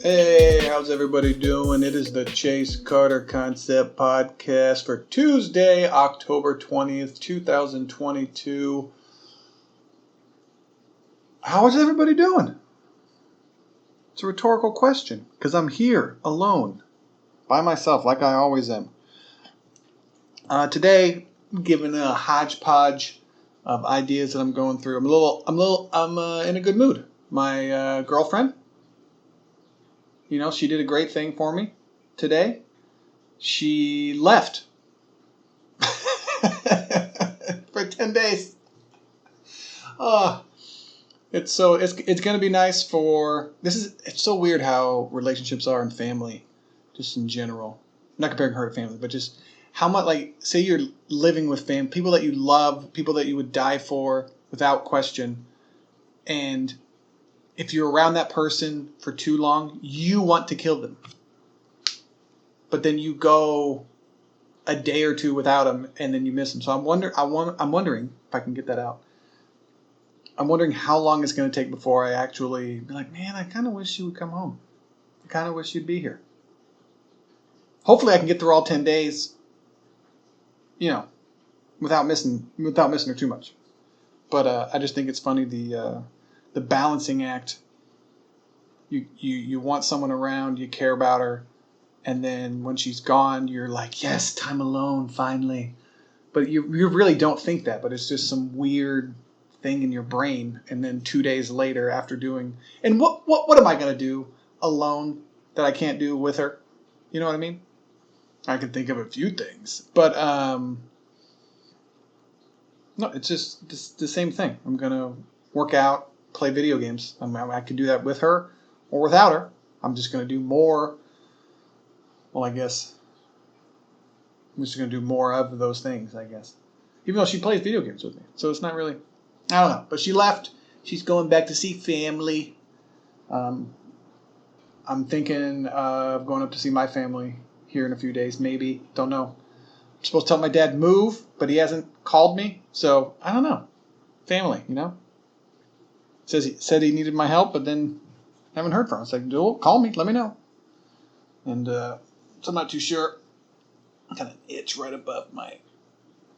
Hey, how's everybody doing? It is the Chase Carter Concept Podcast for Tuesday, October 20th, 2022. How is everybody doing? It's a rhetorical question, because I'm here, alone, by myself, like I always am. Today, I'm giving a hodgepodge of ideas that I'm going through. I'm in a good mood. My girlfriend, she did a great thing for me today. She left for 10 days. It's going to be nice for it's so weird how relationships are in family, just in general. I'm not comparing her to family, but just how much, like, say you're living with people that you love, people that you would die for without question, and if you're around that person for too long, you want to kill them. But then you go a day or two without them, and then you miss them. So I'm wondering if I can get that out. I'm wondering how long it's going to take before I actually be like, man, I kind of wish you would come home. I kind of wish you'd be here. Hopefully I can get through all 10 days, without missing her too much. But I just think it's funny, the balancing act. You want someone around, you care about her, and then when she's gone, you're like, yes, time alone, finally. But you really don't think that, but it's just some weird thing in your brain. And then 2 days later, after doing, and what am I going to do alone that I can't do with her? You know what I mean? I can think of a few things, but no, it's just the same thing. I'm going to work out, play video games. I could do that with her or without her. I'm just going to do more. Well, I guess I'm just going to do more of those things, I guess. Even though she plays video games with me. So it's not really, I don't know. But she left. She's going back to see family. I'm thinking of going up to see my family here in a few days, maybe. Don't know. I'm supposed to tell my dad move, but he hasn't called me. So, I don't know. Family, Said he needed my help, but then haven't heard from him. It's like, call me, let me know. And so I'm not too sure. I got an itch right above my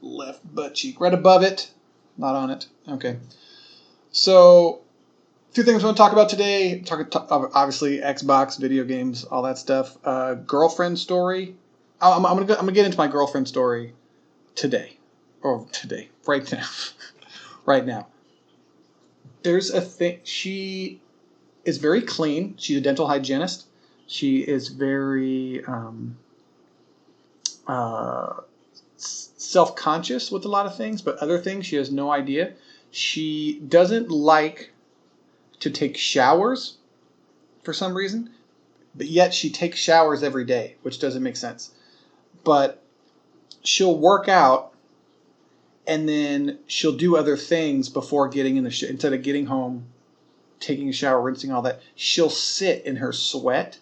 left butt cheek. Right above it. Not on it. Okay. So, a few things I want to talk about today. Obviously, Xbox, video games, all that stuff. Girlfriend story. I'm gonna get into my girlfriend story today. Right now. Right now. There's a thing. She is very clean. She's a dental hygienist. She is very self-conscious with a lot of things, but other things she has no idea. She doesn't like to take showers for some reason, but yet she takes showers every day, which doesn't make sense. But she'll work out, and then she'll do other things before getting in the instead of getting home, taking a shower, rinsing all that. She'll sit in her sweat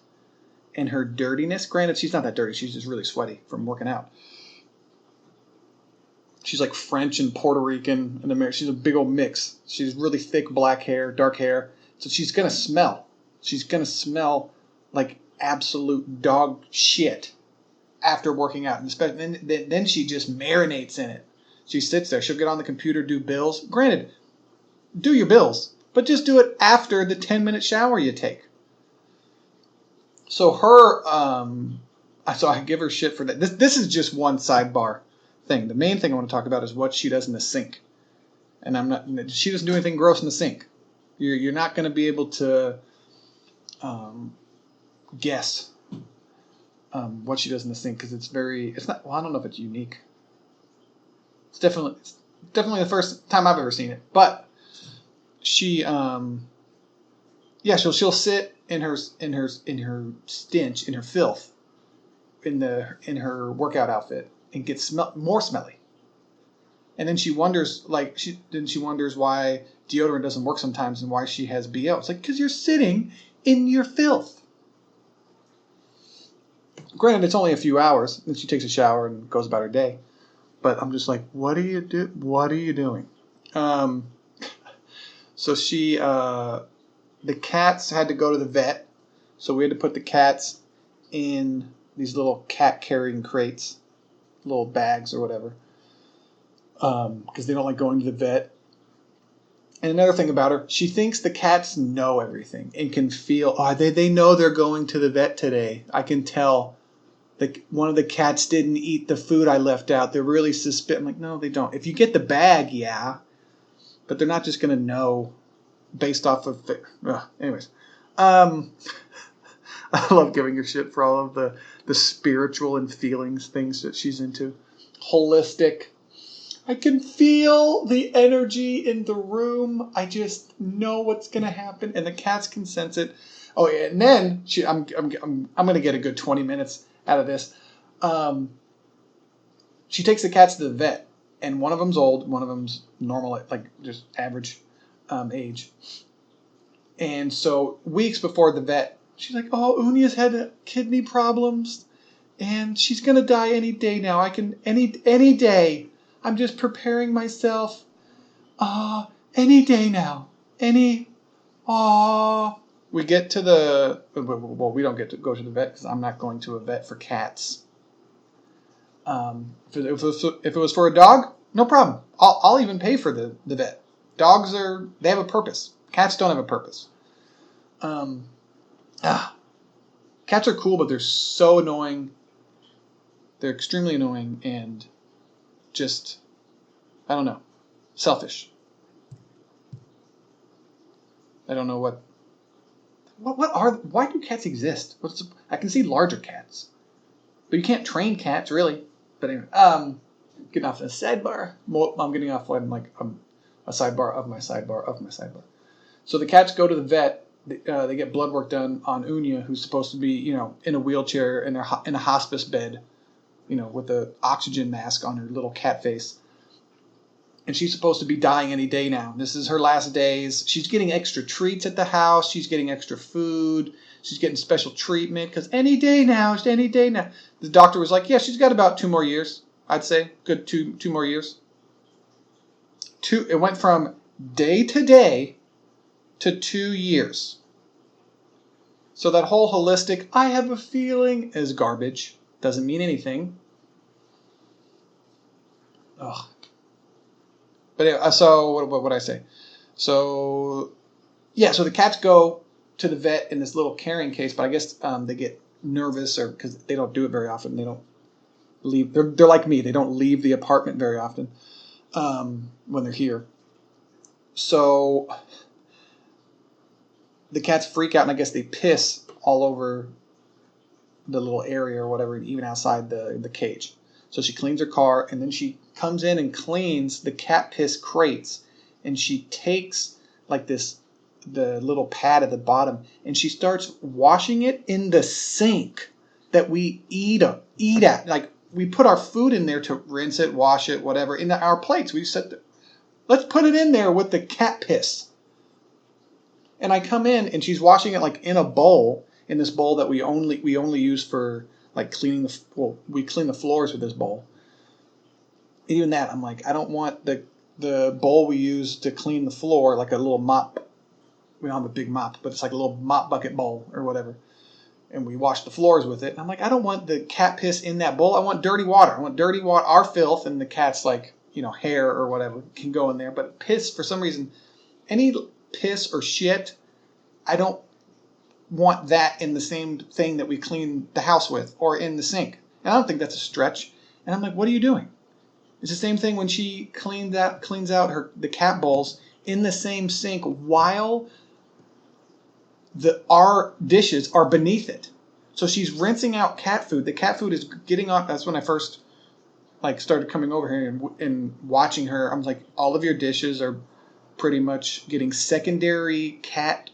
and her dirtiness. Granted, she's not that dirty. She's just really sweaty from working out. She's like French and Puerto Rican and American. She's a big old mix. She's really thick black hair, dark hair. So she's going to smell. She's going to smell like absolute dog shit after working out. And then she just marinates in it. She sits there. She'll get on the computer, do bills. Granted, do your bills, but just do it after the 10-minute shower you take. So so I give her shit for that. This is just one sidebar thing. The main thing I want to talk about is what she does in the sink. And she doesn't do anything gross in the sink. You're not going to be able to guess what she does in the sink, because it's not, well, I don't know if it's unique. It's definitely the first time I've ever seen it. But she she'll sit in her stench, in her filth, in her workout outfit, and get more smelly. And then she wonders why deodorant doesn't work sometimes and why she has BO. It's like, because you're sitting in your filth. Granted, it's only a few hours, and she takes a shower and goes about her day. But I'm just like, what are you doing? So the cats had to go to the vet. So we had to put the cats in these little cat carrying crates, little bags or whatever, because they don't like going to the vet. And another thing about her, she thinks the cats know everything and can feel, they know they're going to the vet today. I can tell one of the cats didn't eat the food I left out. They're really suspicious. I'm like, no, they don't. If you get the bag, yeah. But they're not just going to know based off of... anyways. I love giving her shit for all of the spiritual and feelings things that she's into. Holistic. I can feel the energy in the room. I just know what's going to happen, and the cats can sense it. Oh, yeah, and then I'm going to get a good 20 minutes out of this. She takes the cats to the vet, and one of them's old, one of them's normal, like just average age. And so weeks before the vet, she's like, "Oh, Unia's had kidney problems, and she's going to die any day now. Any day. I'm just preparing myself. Any day now. We get to we don't get to go to the vet because I'm not going to a vet for cats. If it was for a dog, no problem. I'll even pay for the vet. Dogs they have a purpose. Cats don't have a purpose. Cats are cool, but they're so annoying. They're extremely annoying and just, I don't know, selfish. I don't know why do cats exist? I can see larger cats, but you can't train cats really. But anyway, getting off the sidebar. I'm getting off on like a sidebar of my sidebar of my sidebar. So the cats go to the vet. They get blood work done on Unia, who's supposed to be, in a wheelchair in a hospice bed, with a oxygen mask on her little cat face. And she's supposed to be dying any day now. This is her last days. She's getting extra treats at the house. She's getting extra food. She's getting special treatment because any day now. The doctor was like, yeah, she's got about 2 more years, I'd say. Good 2 more years. It went from day to day to 2 years. So that whole holistic, I have a feeling, is garbage. Doesn't mean anything. Ugh. But anyway, so what would I say? So the cats go to the vet in this little carrying case, but I guess they get nervous because they don't do it very often. They don't leave. They're like me. They don't leave the apartment very often when they're here. So the cats freak out, and I guess they piss all over the little area or whatever, even outside the cage. So she cleans her car, and then she comes in and cleans the cat piss crates, and she takes like the little pad at the bottom, and she starts washing it in the sink that we eat at. Like we put our food in there to rinse it, wash it, whatever. In our plates, we said, let's put it in there with the cat piss. And I come in, and she's washing it like in a bowl, in this bowl that we only use for like cleaning we clean the floors with this bowl. Even that, I'm like, I don't want the bowl we use to clean the floor, like a little mop. We don't have a big mop, but it's like a little mop bucket bowl or whatever. And we wash the floors with it. And I'm like, I don't want the cat piss in that bowl. I want dirty water. I want dirty water. Our filth and the cat's like, hair or whatever can go in there. But piss, for some reason, any piss or shit, I don't want that in the same thing that we clean the house with or in the sink. And I don't think that's a stretch. And I'm like, what are you doing? It's the same thing when she cleans out the cat bowls in the same sink while our dishes are beneath it. So she's rinsing out cat food. The cat food is getting on. That's when I first started coming over here and watching her. I'm like, all of your dishes are pretty much getting secondary cat,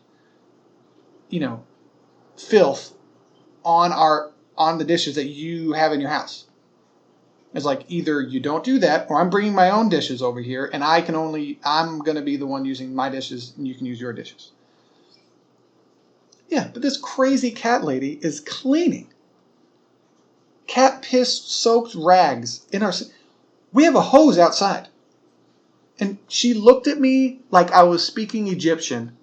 filth on the dishes that you have in your house. It's like either you don't do that, or I'm bringing my own dishes over here, and I'm going to be the one using my dishes, and you can use your dishes. Yeah, but this crazy cat lady is cleaning cat piss soaked rags in our. We have a hose outside. And she looked at me like I was speaking Egyptian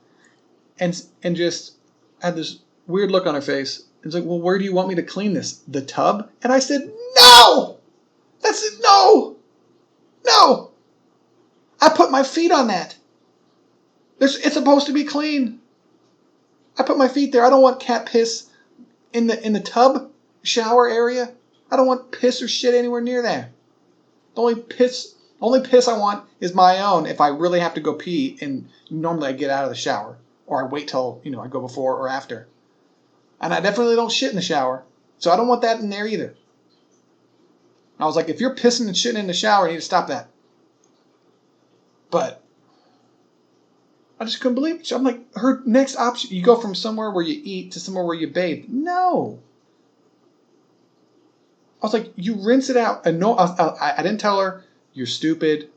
and just had this weird look on her face. It's like, well, where do you want me to clean this? The tub? And I said, no! That's it. No! No! I put my feet on that. It's supposed to be clean. I put my feet there. I don't want cat piss in the tub shower area. I don't want piss or shit anywhere near there. The only piss I want is my own if I really have to go pee, and normally I get out of the shower. Or I wait till, I go before or after. And I definitely don't shit in the shower. So I don't want that in there either. I was like, if you're pissing and shitting in the shower, you need to stop that. But I just couldn't believe it. I'm like, her next option, you go from somewhere where you eat to somewhere where you bathe. No. I was like, you rinse it out. And no, I didn't tell her, you're stupid.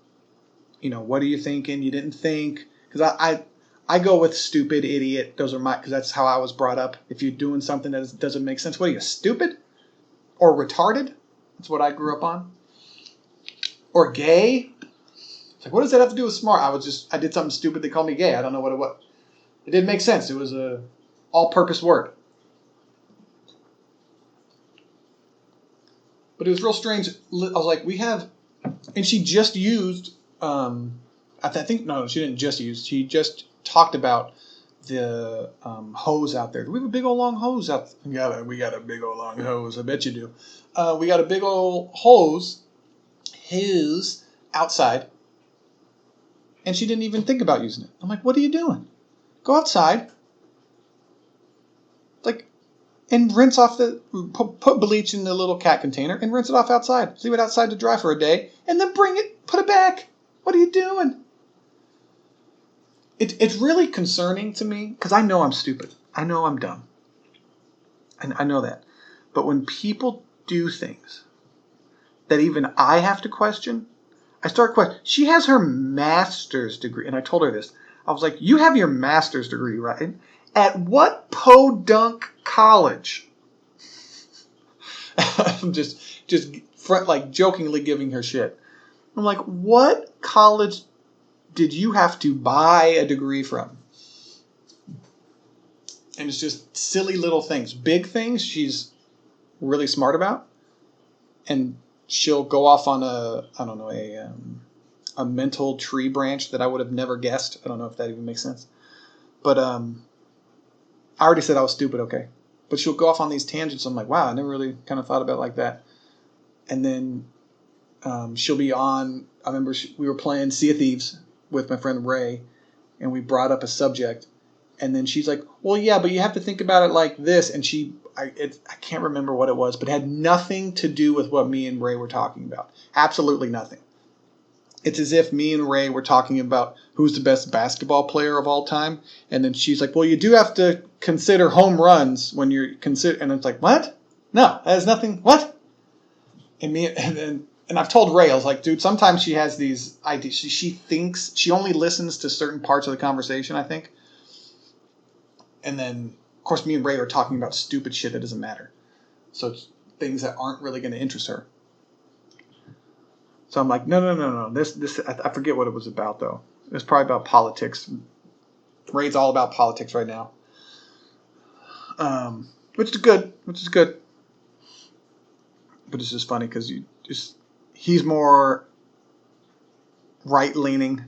What are you thinking? You didn't think. Because I go with stupid, idiot. Those are because that's how I was brought up. If you're doing something that doesn't make sense, what are you, stupid? Or retarded? That's what I grew up on. Or gay? It's like, what does that have to do with smart? I did something stupid. They called me gay. I don't know what it was. It didn't make sense. It was a all-purpose word. But it was real strange. I was like, and she just used, I think, no, she didn't just use, she just talked about the hose out there. Do we have a big old long hose out there? We got a big old long hose. I bet you do. We got a big old hose outside. And she didn't even think about using it. I'm like, what are you doing? Go outside. And rinse off put bleach in the little cat container and rinse it off outside. Leave it outside to dry for a day. And then put it back. What are you doing? It's really concerning to me because I know I'm stupid. I know I'm dumb. I know that. But when people do things that even I have to question, I start questioning. She has her master's degree. And I told her this. I was like, you have your master's degree, right? At what podunk college? I'm just jokingly giving her shit. I'm like, what college did you have to buy a degree from? And it's just silly little things. Big things she's really smart about. And she'll go off on a mental tree branch that I would have never guessed. I don't know if that even makes sense. But I already said I was stupid, okay. But she'll go off on these tangents. I'm like, wow, I never really kind of thought about it like that. And then she'll be on, I remember we were playing Sea of Thieves with my friend Ray, and we brought up a subject. And then she's like, well, yeah, but you have to think about it like this. And I can't remember what it was, but it had nothing to do with what me and Ray were talking about. Absolutely nothing. It's as if me and Ray were talking about who's the best basketball player of all time. And then she's like, well, you do have to consider home runs when you're and it's like, what? No, that has nothing. What? And I've told Ray, I was like, dude, sometimes she has these ideas. She thinks she only listens to certain parts of the conversation, I think. And then, of course, me and Ray are talking about stupid shit that doesn't matter. So it's things that aren't really going to interest her. So I'm like, no. This I forget what it was about, though. It was probably about politics. Ray's all about politics right now. Which is good. But it's just funny because he's more right-leaning,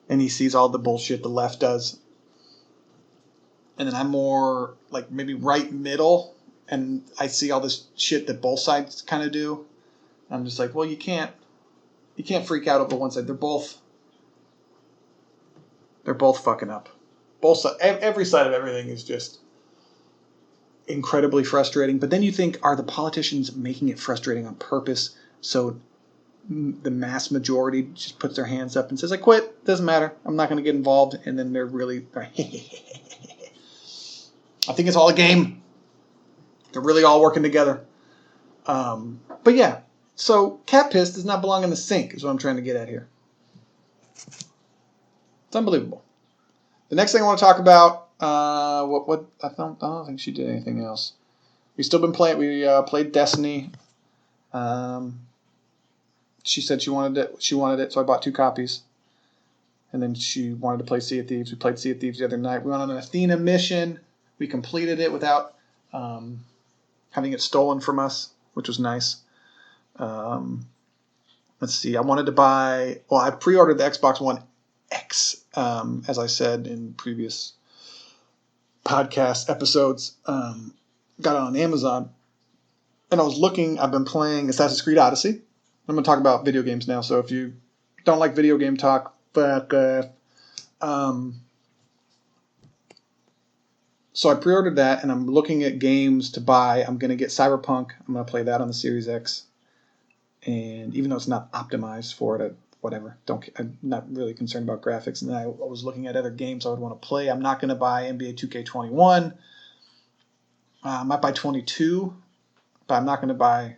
and he sees all the bullshit the left does. And then I'm more like maybe right middle, and I see all this shit that both sides kind of do. I'm just like, well, you can't freak out over one side. They're both fucking up. Both sides, every side of everything is just incredibly frustrating. But then you think, are the politicians making it frustrating on purpose so the mass majority just puts their hands up and says, I quit, doesn't matter, I'm not going to get involved, and then they're I think it's all a game. They're really all working together. But yeah, so cat piss does not belong in the sink is what I'm trying to get at here. It's unbelievable. The next thing I want to talk about, what I don't think she did anything else. We've still been playing. We played Destiny. she said she wanted it, so I bought 2 copies. And then she wanted to play Sea of Thieves. We played Sea of Thieves the other night. We went on an Athena mission. We completed it without having it stolen from us, which was nice. Let's see. I pre-ordered the Xbox One X, as I said in previous podcast episodes. Got it on Amazon. And I was looking, I've been playing Assassin's Creed Odyssey. I'm going to talk about video games now, so if you don't like video game talk, fuck off. So I pre-ordered that, and I'm looking at games to buy. I'm going to get Cyberpunk. I'm going to play that on the Series X. And even though it's not optimized for it, whatever. I'm not really concerned about graphics. And then I was looking at other games I would want to play. I'm not going to buy NBA 2K21. I might buy 22, but I'm not going to buy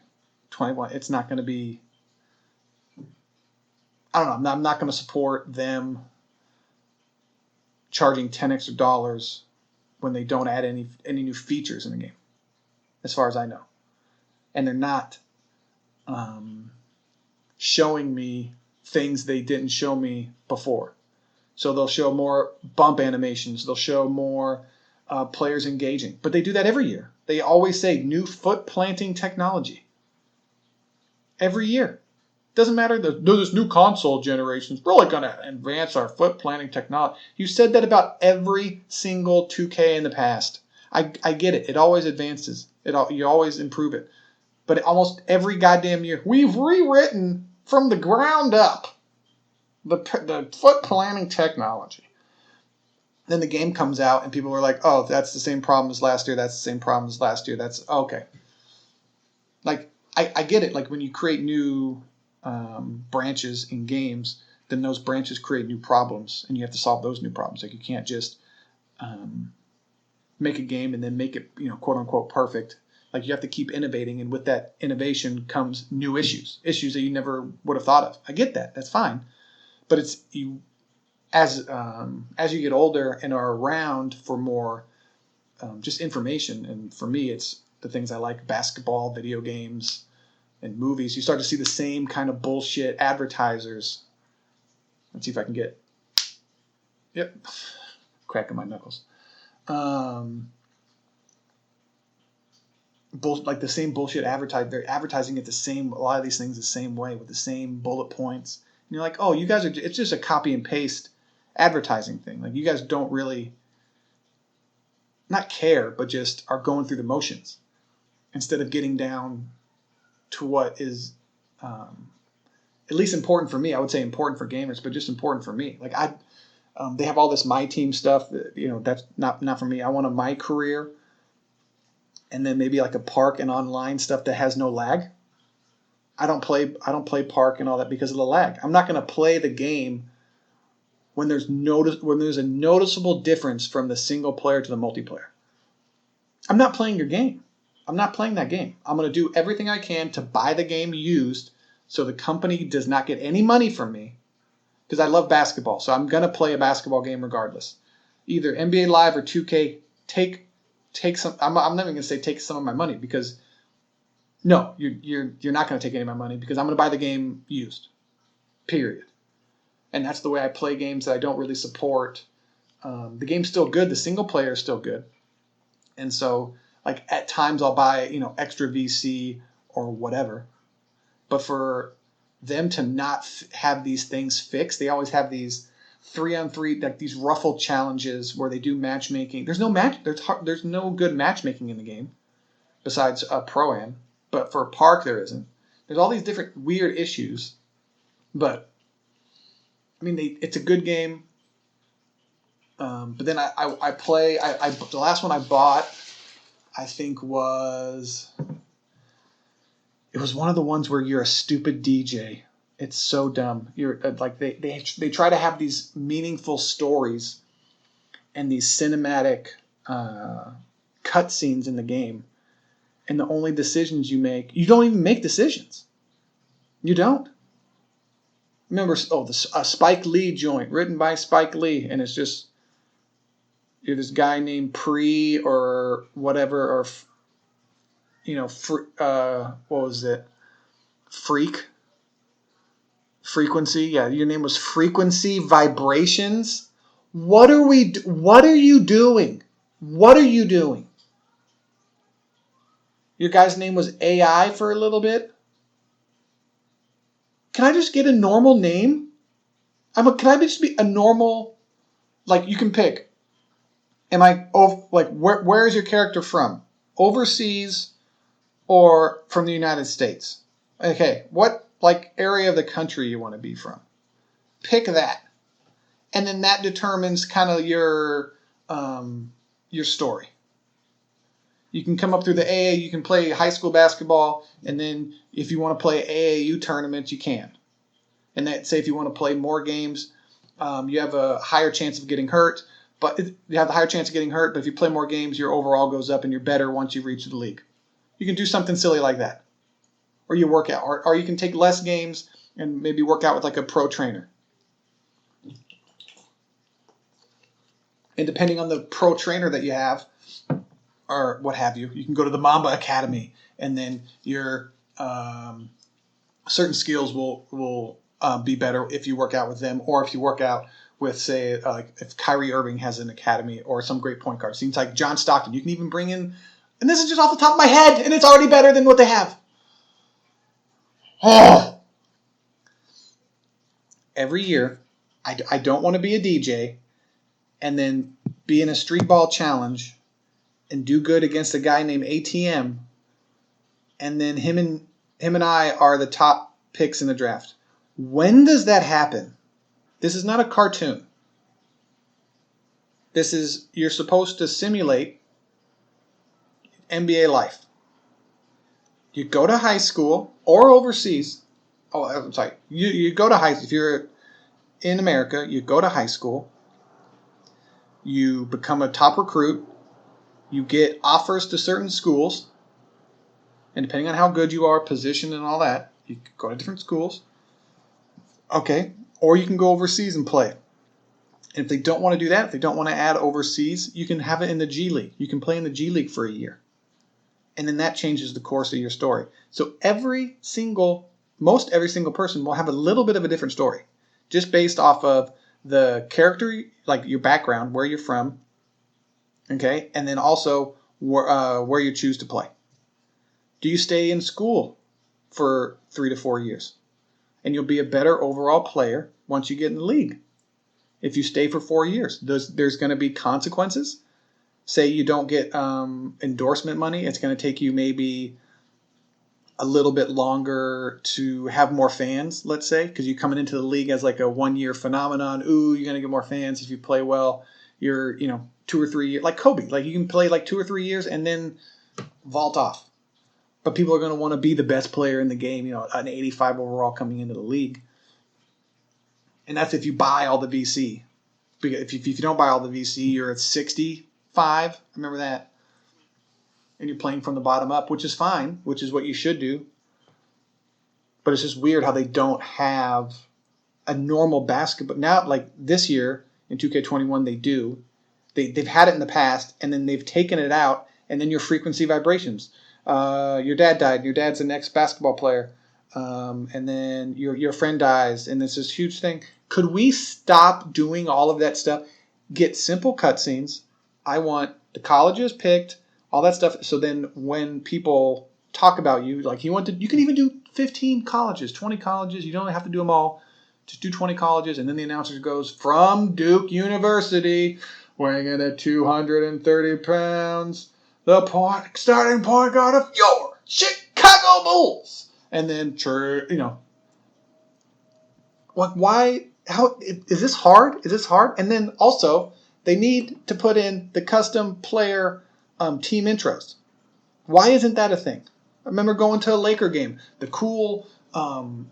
21. It's not going to be... I don't know. I'm not going to support them charging $10 extra when they don't add any new features in the game, as far as I know. And they're not showing me things they didn't show me before. So they'll show more bump animations. They'll show more players engaging. But they do that every year. They always say new foot planting technology. Every year. Doesn't matter. This new console generation is really going to advance our foot planting technology. You said that about every single 2K in the past. I get it. It always advances. You always improve it. But almost every goddamn year, we've rewritten from the ground up the foot planting technology. Then the game comes out and people are like, oh, that's the same problem as last year. That's the same problem as last year. That's okay. Like, I get it. Like when you create new branches in games, then those branches create new problems, and you have to solve those new problems. Like you can't just make a game and then make it, quote unquote perfect. Like you have to keep innovating, and with that innovation comes new issues that you never would have thought of. I get that. That's fine, but it's you as you get older and are around for more just information. And for me, it's the things I like: basketball, video games, and movies. You start to see the same kind of bullshit advertisers. Let's see if I can get... Yep. Cracking my knuckles. Like the same bullshit advertising. They're advertising it a lot of these things the same way, with the same bullet points. And you're like, oh, you guys it's just a copy and paste advertising thing. Like you guys don't really not care, but just are going through the motions instead of getting down to what is at least important for me. I would say important for gamers, but just important for me. Like they have all this My Team stuff. That's not for me. I want a My Career, and then maybe like a Park and online stuff that has no lag. I don't play Park and all that because of the lag. I'm not going to play the game when there's a noticeable difference from the single player to the multiplayer. I'm not playing your game. I'm not playing that game. I'm going to do everything I can to buy the game used so the company does not get any money from me, because I love basketball. So I'm going to play a basketball game regardless. Either NBA Live or 2K, take some... I'm not even going to say take some of my money, because no, you're not going to take any of my money, because I'm going to buy the game used. Period. And that's the way I play games that I don't really support. The game's still good. The single player is still good. And so... like at times I'll buy, extra VC or whatever. But for them to not have these things fixed, they always have these 3-on-3, like these ruffle challenges where they do matchmaking. There's no good matchmaking in the game besides Pro-Am. But for Park, there isn't. There's all these different weird issues. But, I mean, it's a good game. But then I play, the last one I bought, I think it was one of the ones where you're a stupid DJ. It's so dumb. You're like they try to have these meaningful stories and these cinematic cutscenes in the game, and the only decisions you don't even make decisions. You don't. Remember, a Spike Lee joint written by Spike Lee, and it's just you're this guy named Pre or whatever, or what was it? Freak. Frequency. Yeah, your name was Frequency Vibrations. What are you doing? What are you doing? Your guy's name was AI for a little bit. Can I just get a normal name? Can I just be a normal, like, you can pick. Where is your character from? Overseas or from the United States? Okay, what, like, area of the country you want to be from? Pick that. And then that determines kind of your story. You can come up through the AA, you can play high school basketball, and then if you want to play AAU tournaments, you can. And that, say if you want to play more games, you have a higher chance of getting hurt. But if you play more games, your overall goes up and you're better once you reach the league. You can do something silly like that. Or you work out. Or you can take less games and maybe work out with like a pro trainer. And depending on the pro trainer that you have, or what have you, you can go to the Mamba Academy, and then your certain skills will be better if you work out with them, or if you work out with, say, if Kyrie Irving has an academy or some great point guard. Seems like John Stockton. You can even bring in, and this is just off the top of my head, and it's already better than what they have. Oh. Every year, I don't want to be a DJ and then be in a street ball challenge and do good against a guy named ATM, and then him and I are the top picks in the draft. When does that happen? This is not a cartoon. You're supposed to simulate NBA life. You go to high school or overseas. Oh, I'm sorry. You go to if you're in America, you go to high school. You become a top recruit. You get offers to certain schools. And depending on how good you are, position and all that, you can go to different schools. Okay. Or you can go overseas and play. And if they don't want to do that, if they don't want to add overseas, you can have it in the G League. You can play in the G League for a year. And then that changes the course of your story. So most every single person will have a little bit of a different story, just based off of the character, like your background, where you're from, okay, and then also where you choose to play. Do you stay in school for 3 to 4 years? And you'll be a better overall player once you get in the league. If you stay for 4 years, there's going to be consequences. Say you don't get endorsement money, it's going to take you maybe a little bit longer to have more fans, let's say, because you're coming into the league as like a 1-year phenomenon. Ooh, you're going to get more fans if you play well. You're, 2 or 3 years, like Kobe. Like you can play like 2 or 3 years and then vault off. But people are going to want to be the best player in the game, an 85 overall coming into the league. And that's if you buy all the VC. If you don't buy all the VC, you're at 65. Remember that. And you're playing from the bottom up, which is fine, which is what you should do. But it's just weird how they don't have a normal basketball. Now, like this year in 2K21, they do. They've had it in the past, and then they've taken it out, and then your frequency vibrations. Your dad died, and your dad's the next basketball player. And then your friend dies, and it's this huge thing. Could we stop doing all of that stuff? Get simple cutscenes. I want the colleges picked, all that stuff. So then when people talk about you, like you can even do 15 colleges, 20 colleges. You don't have to do them all. Just do 20 colleges, and then the announcer goes, from Duke University, weighing in at 230 pounds, the starting point guard of your Chicago Bulls. And then, why? How is this hard? Is this hard? And then also, they need to put in the custom player team intros. Why isn't that a thing? I remember going to a Laker game. The cool, they're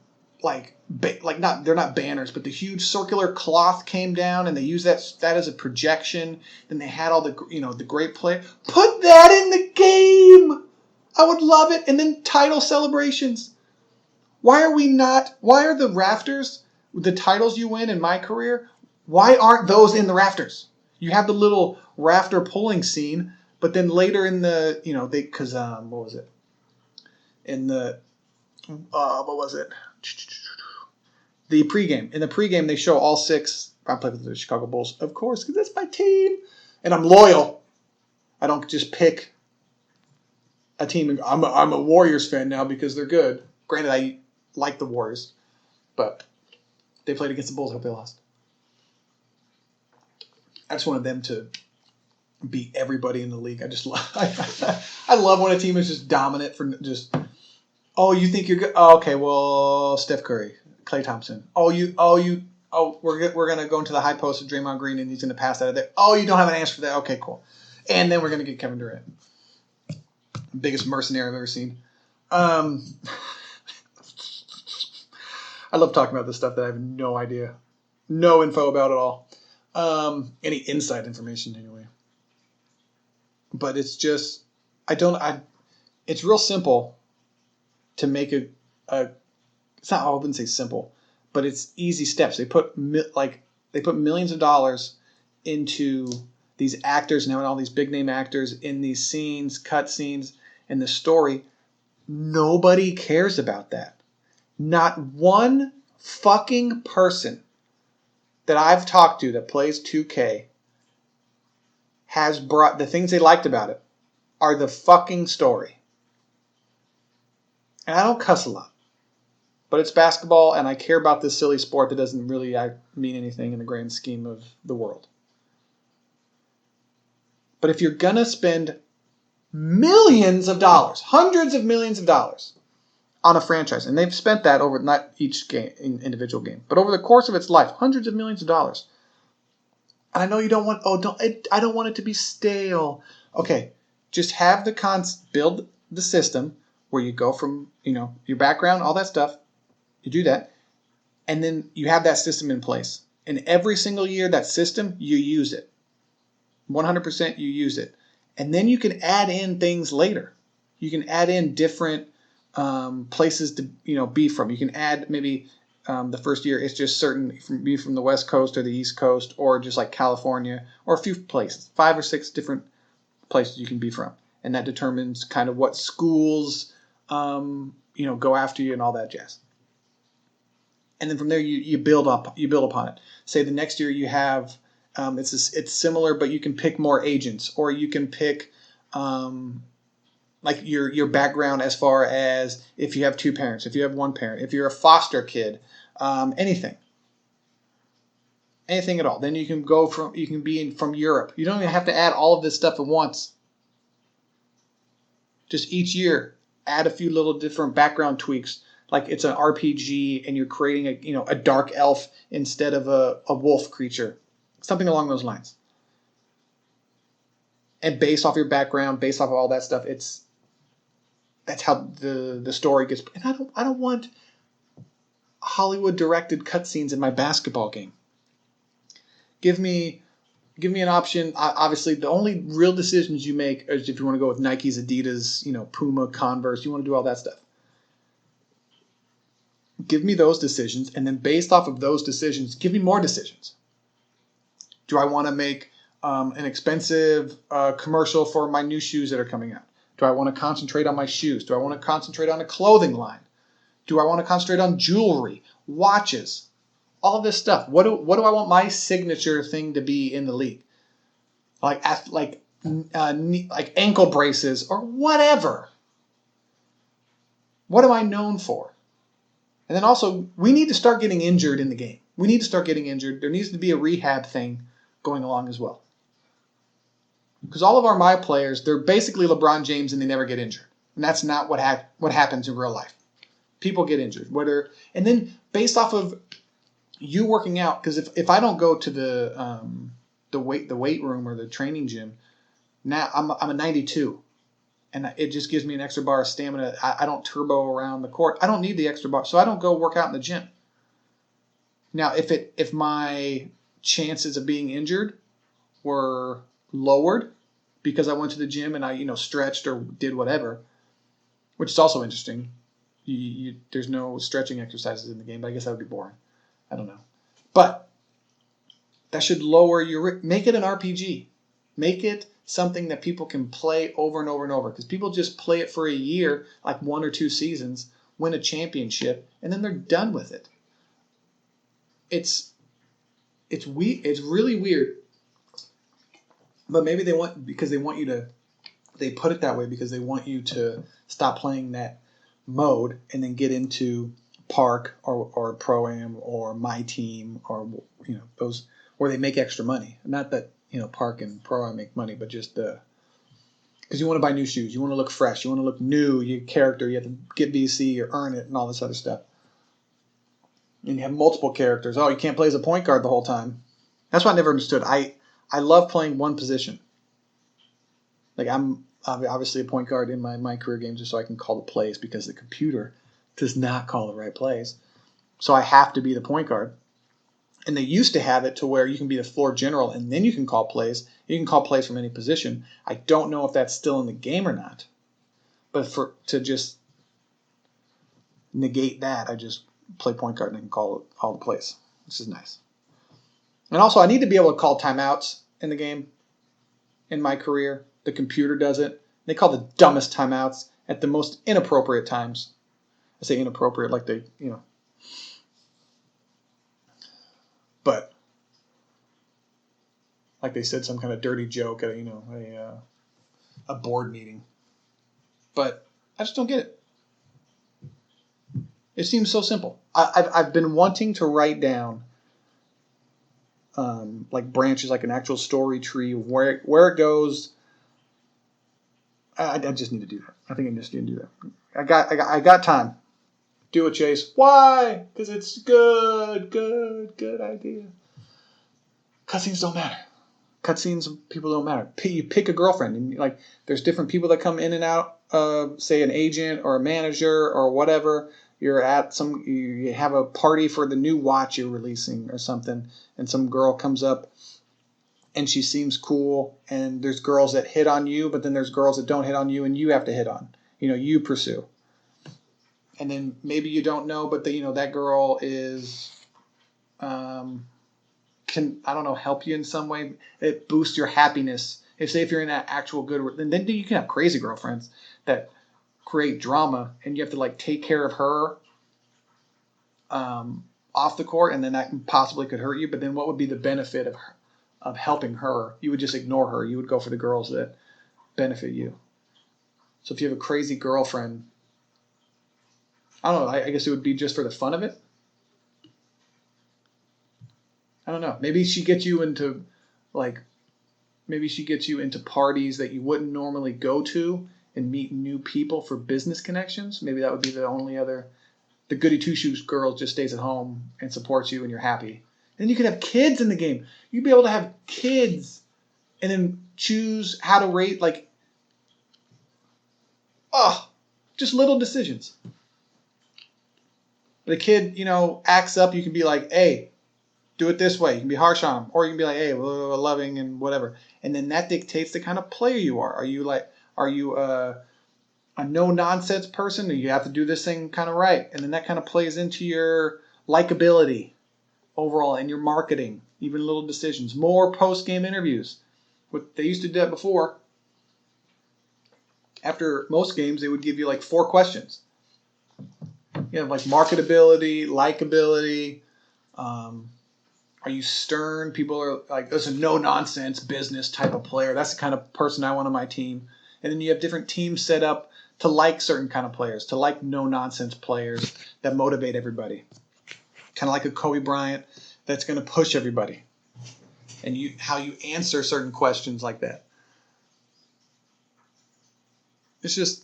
not banners, but the huge circular cloth came down, and they used that as a projection. Then they had all the great play. Put that in the game. I would love it. And then title celebrations. Why are the rafters, the titles you win in my career, why aren't those in the rafters? You have the little rafter pulling scene, but then later in the, what was it? In the, what was it? the pregame. In the pregame, they show all 6. I play with the Chicago Bulls, of course, because that's my team. And I'm loyal. I don't just pick a team. I'm a Warriors fan now because they're good. Granted, I like the Warriors, but they played against the Bulls. I hope they lost. I just wanted them to beat everybody in the league. I just love. I love when a team is just dominant for just. Oh, you think you're good? Oh, okay. Well, Steph Curry, Klay Thompson. We're gonna go into the high post of Draymond Green and he's gonna pass out of there. Oh, you don't have an answer for that? Okay, cool. And then we're gonna get Kevin Durant, biggest mercenary I've ever seen. I love talking about this stuff that I have no idea, no info about at all. Any inside information anyway. But it's just, it's real simple to make it's not, I wouldn't say simple, but it's easy steps. They put millions of dollars into these actors now, and all these big name actors in these scenes, cut scenes, and the story. Nobody cares about that. Not one fucking person that I've talked to that plays 2K has brought the things they liked about it are the fucking story. And I don't cuss a lot, but it's basketball and I care about this silly sport that doesn't really mean anything in the grand scheme of the world. But if you're going to spend millions of dollars, hundreds of millions of dollars on a franchise, and they've spent that over not each game, individual game, but over the course of its life, hundreds of millions of dollars. And I know you don't want, I don't want it to be stale. Okay, just have build the system where you go from, your background, all that stuff, you do that, and then you have that system in place. And every single year, that system, you use it. 100% you use it. And then you can add in things later. You can add in different places to be from. You can add maybe the first year it's just certain be from the West Coast or the East Coast or just like California or a few places, 5 or 6 different places you can be from, and that determines kind of what schools go after you and all that jazz. And then from there you build upon it. Say the next year you have it's similar, but you can pick more agents, or you can pick like your background as far as if you have 2 parents, if you have 1 parent, if you're a foster kid, anything at all. Then you can be from Europe. You don't even have to add all of this stuff at once. Just each year, add a few little different background tweaks. Like it's an RPG and you're creating a dark elf instead of a wolf creature. Something along those lines. And based off your background, based off of all that stuff, that's how the story gets. And I don't want Hollywood directed cutscenes in my basketball game. Give me an option. Obviously, the only real decisions you make is if you want to go with Nikes, Adidas, Puma, Converse. You want to do all that stuff. Give me those decisions, and then based off of those decisions, give me more decisions. Do I want to make an expensive commercial for my new shoes that are coming out? Do I want to concentrate on my shoes? Do I want to concentrate on a clothing line? Do I want to concentrate on jewelry, watches, all of this stuff? What do I want my signature thing to be in the league? Like ankle braces or whatever. What am I known for? And then also, we need to start getting injured in the game. We need to start getting injured. There needs to be a rehab thing going along as well. Because all of my players, they're basically LeBron James and they never get injured. And that's not what happens in real life. People get injured. And then based off of you working out, because if I don't go to the weight room or the training gym, now I'm a 92. And it just gives me an extra bar of stamina. I don't turbo around the court. I don't need the extra bar, so I don't go work out in the gym. Now, if my chances of being injured were lowered because I went to the gym and I stretched or did whatever, which is also interesting. There's no stretching exercises in the game, but I guess that would be boring. I don't know, but that should lower make it an RPG. Make it something that people can play over and over and over, because people just play it for a year, like 1 or 2 seasons, win a championship, and then they're done with it. it's it's really weird. But maybe they want you to. They put it that way because they want you to stop playing that mode and then get into Park or Pro-Am or My Team or those where they make extra money. Not that Park and Pro-Am make money, but just because you want to buy new shoes, you want to look fresh, you want to look new, your character, you have to get BC or earn it and all this other stuff. And you have multiple characters. Oh, you can't play as a point guard the whole time. That's what I never understood. I love playing one position. Like I'm obviously a point guard in my career games just so I can call the plays because the computer does not call the right plays. So I have to be the point guard. And they used to have it to where you can be the floor general and then you can call plays. You can call plays from any position. I don't know if that's still in the game or not. But to just negate that, I just play point guard and I can call all the plays. This is nice. And also I need to be able to call timeouts in the game in my career. The computer does it. They call the dumbest timeouts at the most inappropriate times. I say inappropriate like they, but like they said some kind of dirty joke at a board meeting. But I just don't get it. It seems so simple. I've been wanting to write down like branches, like an actual story tree, where it goes. I just need to do that. I think I just need to do that. I got time. Do it, Chase. Why? Because it's good idea. Cutscenes don't matter. Cutscenes, people don't matter. You pick a girlfriend, and like there's different people that come in and out of, say, an agent or a manager or whatever. You're at you have a party for the new watch you're releasing or something, and some girl comes up and she seems cool, and there's girls that hit on you, but then there's girls that don't hit on you and you have to hit on. You pursue. And then maybe you don't know, but that girl is can, I don't know, help you in some way. It boosts your happiness. If you're in that actual good, then you can have crazy girlfriends that create drama, and you have to like take care of her off the court, and then that possibly could hurt you. But then what would be the benefit of helping her? You would just ignore her. You would go for the girls that benefit you. So if you have a crazy girlfriend, I don't know, I guess it would be just for the fun of it. I don't know. Maybe she gets you into parties that you wouldn't normally go to and meet new people for business connections. Maybe that would be the only other. The goody two-shoes girl just stays at home and supports you and you're happy. And you could have kids in the game. You'd be able to have kids and then choose how to rate, just little decisions. The kid, acts up, you can be like, hey, do it this way. You can be harsh on him. Or you can be like, hey, we're loving and whatever. And then that dictates the kind of player you are. Are you a no-nonsense person? Or you have to do this thing kind of right? And then that kind of plays into your likability overall and your marketing, even little decisions. More post-game interviews. They used to do that before. After most games, they would give you 4 questions. Like marketability, likability. Are you stern? People are like, there's a no-nonsense business type of player. That's the kind of person I want on my team. And then you have different teams set up to like certain kind of players, to like no-nonsense players that motivate everybody. Kind of like a Kobe Bryant that's going to push everybody. And how you answer certain questions like that. It's just,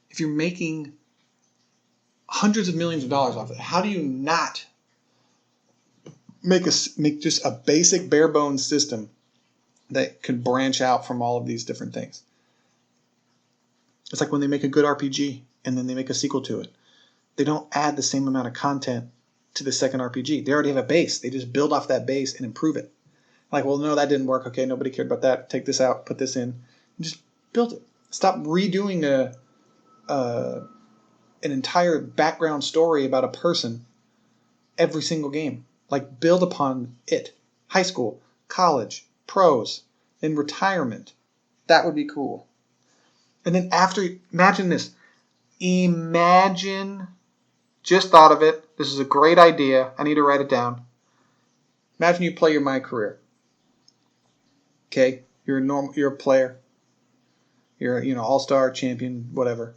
if you're making hundreds of millions of dollars off it, how do you not make just a basic bare bones system that could branch out from all of these different things? It's like when they make a good RPG and then they make a sequel to it. They don't add the same amount of content to the second RPG. They already have a base. They just build off that base and improve it. Like, well, no, that didn't work. Okay, nobody cared about that. Take this out, put this in, and just build it. Stop redoing an entire background story about a person every single game. Like, build upon it. High school, college, pros, then retirement. That would be cool. And then imagine this. Imagine Just thought of it. This is a great idea. I need to write it down. Imagine you play your My Career. Okay, you're a player. You're all-star, champion, whatever.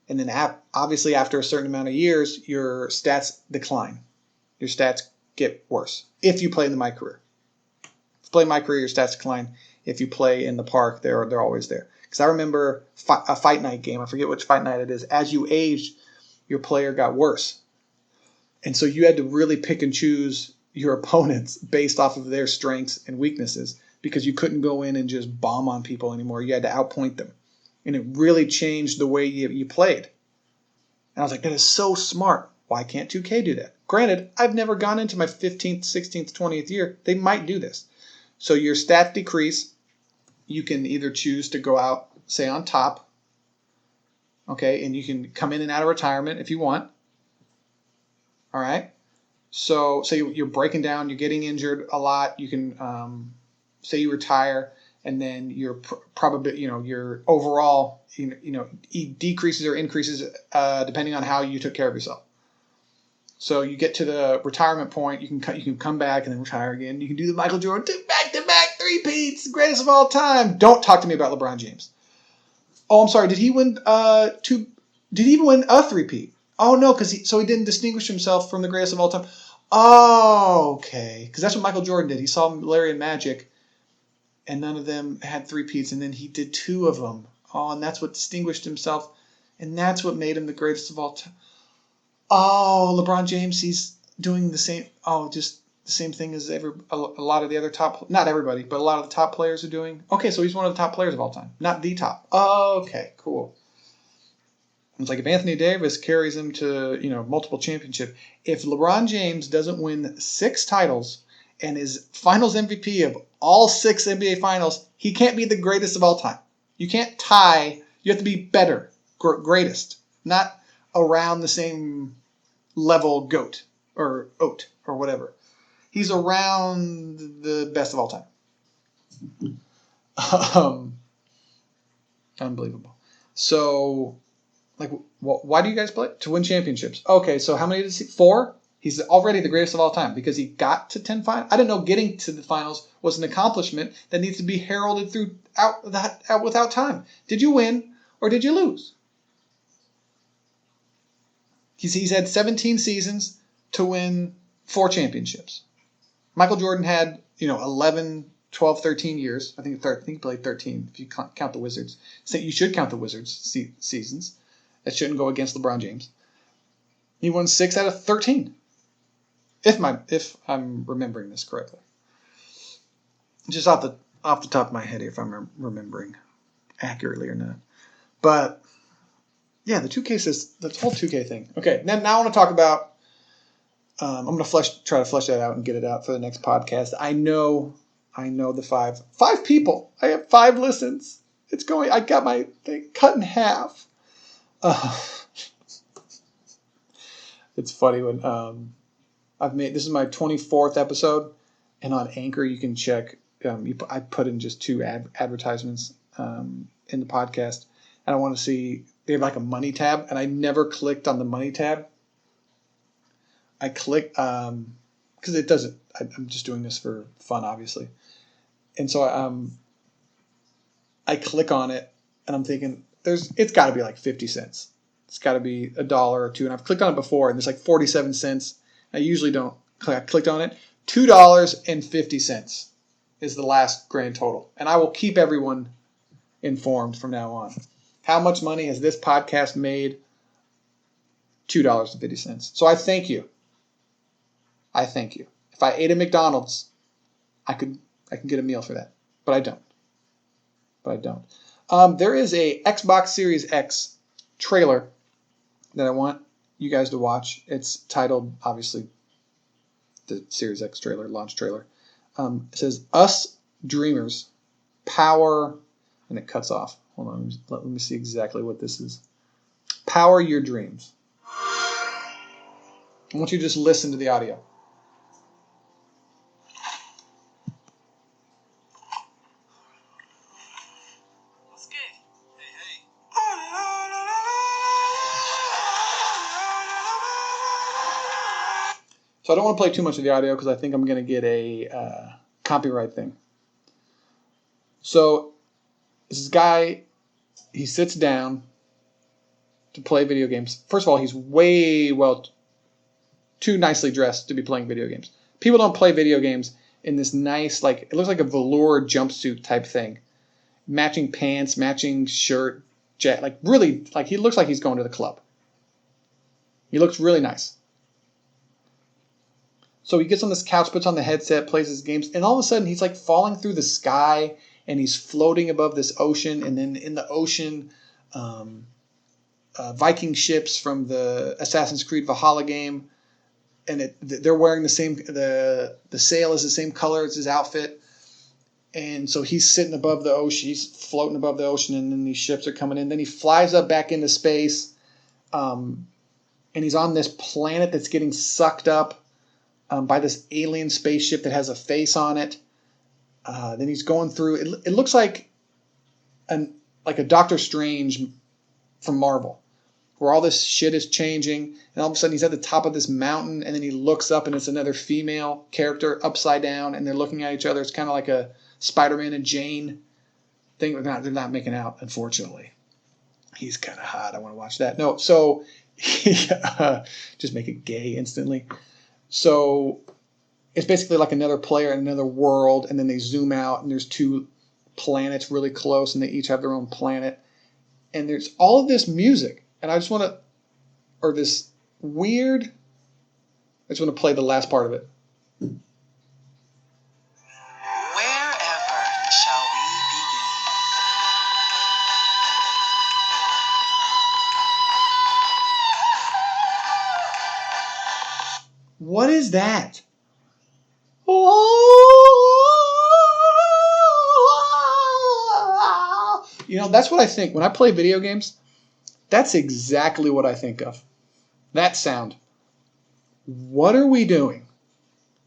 And then obviously after a certain amount of years, your stats decline. Your stats get worse if you play in the My Career. If you play My Career, your stats decline. If you play in the park, they're always there. Because I remember a fight night game. I forget which fight night it is. As you aged, your player got worse. And so you had to really pick and choose your opponents based off of their strengths and weaknesses, because you couldn't go in and just bomb on people anymore. You had to outpoint them. And it really changed the way you played. And I was like, that is so smart. Why can't 2K do that? Granted, I've never gone into my 15th, 16th, 20th year. They might do this. So your stats decrease. You can either choose to go out, say, on top. Okay, and you can come in and out of retirement if you want. All right. So say you're breaking down, you're getting injured a lot. You can say you retire, and then your probably your overall decreases or increases depending on how you took care of yourself. So you get to the retirement point, you can come back and then retire again. You can do the Michael Jordan back-to-back three-peats, greatest of all time. Don't talk to me about LeBron James. Oh, I'm sorry. Did he win two? Did he even win a three-peat? Oh no, because he didn't distinguish himself from the greatest of all time. Oh, okay. Because that's what Michael Jordan did. He saw Larry and Magic, and none of them had three-peats, and then he did two of them. Oh, and that's what distinguished himself, and that's what made him the greatest of all time. Oh, LeBron James, he's doing the same. Oh, just the same thing as a lot of the other top. Not everybody, but a lot of the top players are doing. Okay, so he's one of the top players of all time, not the top. Oh, okay, cool. It's like if Anthony Davis carries him to multiple championship. If LeBron James doesn't win 6 titles and is Finals MVP of all 6 NBA Finals, he can't be the greatest of all time. You can't tie. You have to be better, greatest, not around the same level GOAT or OAT or whatever. He's around the best of all time. Unbelievable. So, why do you guys play? To win championships. Okay, so how many does he? 4? He's already the greatest of all time because he got to 10 finals. I didn't know getting to the finals was an accomplishment that needs to be heralded without time. Did you win or did you lose? He's had 17 seasons to win 4 championships. Michael Jordan had 11, 12, 13 years. I think he played 13 if you count the Wizards. So you should count the Wizards seasons. That shouldn't go against LeBron James. He won 6 out of 13. If I'm remembering this correctly. Just off the top of my head, if I'm remembering accurately or not. But yeah, the 2K the whole 2K thing. Okay, now I want to talk about. I'm going to try to flesh that out and get it out for the next podcast. I know the 5 people. I have 5 listens. It's going. I got my thing cut in half. It's funny when this is my 24th episode, and on Anchor you can check. I put in just 2 advertisements in the podcast, and I want to see. They have like a money tab, and I never clicked on the money tab. I click because it doesn't. I'm just doing this for fun, obviously, and so I click on it, and I'm thinking it's got to be like 50 cents. It's got to be $1 or $2, and I've clicked on it before, and there's like 47 cents. I usually don't. I clicked on it. $2.50 is the last grand total, and I will keep everyone informed from now on. How much money has this podcast made? $2.50. So I thank you. If I ate at McDonald's, I can get a meal for that, but I don't. There is a Xbox Series X trailer that I want you guys to watch. It's titled, obviously, the Series X trailer, launch trailer. It says, "Us Dreamers, Power," and it cuts off. Hold on, let me see exactly what this is. Power your dreams. I want you to just listen to the audio. So I don't want to play too much of the audio because I think I'm going to get a copyright thing. So this guy, he sits down to play video games. First of all, he's too nicely dressed to be playing video games. People don't play video games in this nice, like, it looks like a velour jumpsuit type thing. Matching pants, matching shirt, like really, like he looks like he's going to the club. He looks really nice. So he gets on this couch, puts on the headset, plays his games, and all of a sudden he's like falling through the sky and he's floating above this ocean, and then in the ocean, Viking ships from the Assassin's Creed Valhalla game, and they're wearing the same, the sail is the same color as his outfit. And so he's sitting above the ocean, he's floating above the ocean, and then these ships are coming in. Then he flies up back into space, and he's on this planet that's getting sucked up by this alien spaceship that has a face on it. Then he's going through, it looks like a Doctor Strange from Marvel, where all this shit is changing, and all of a sudden he's at the top of this mountain, and then he looks up and it's another female character upside down, and they're looking at each other. It's kind of like a Spider-Man and Jane thing. They're not making out, unfortunately. He's kind of hot. I want to watch that. No, so just make it gay instantly. So it's basically like another player in another world, and then they zoom out, and there's two planets really close, and they each have their own planet. And there's all of this music, and I just want to, or this weird, I just want to play the last part of it. What is that? You know, that's what I think. When I play video games, that's exactly what I think of. That sound. What are we doing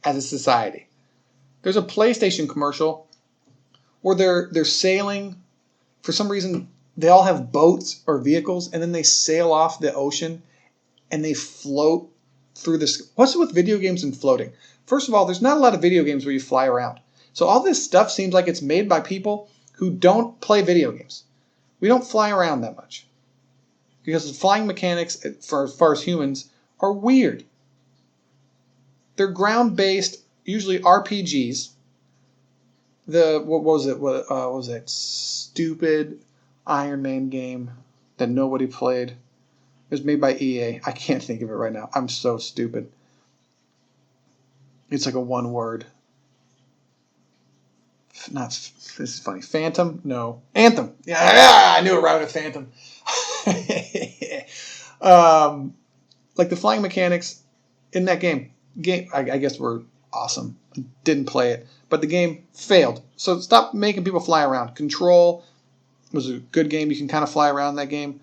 as a society? There's a PlayStation commercial where they're sailing. For some reason, they all have boats or vehicles, and then they sail off the ocean, and they float through this. What's with video games and floating? First of all, there's not a lot of video games where you fly around. So all this stuff seems like it's made by people who don't play video games. We don't fly around that much. Because the flying mechanics, for as far as humans, are weird. They're ground-based, usually RPGs. What was it? What was that stupid Iron Man game that nobody played? It was made by EA. I can't think of it right now. I'm so stupid. It's like a one word. This is funny. Phantom? No. Anthem. Yeah, I knew it right with Phantom. Like the flying mechanics in that game, I guess were awesome. Didn't play it, but the game failed. So stop making people fly around. Control was a good game. You can kind of fly around that game.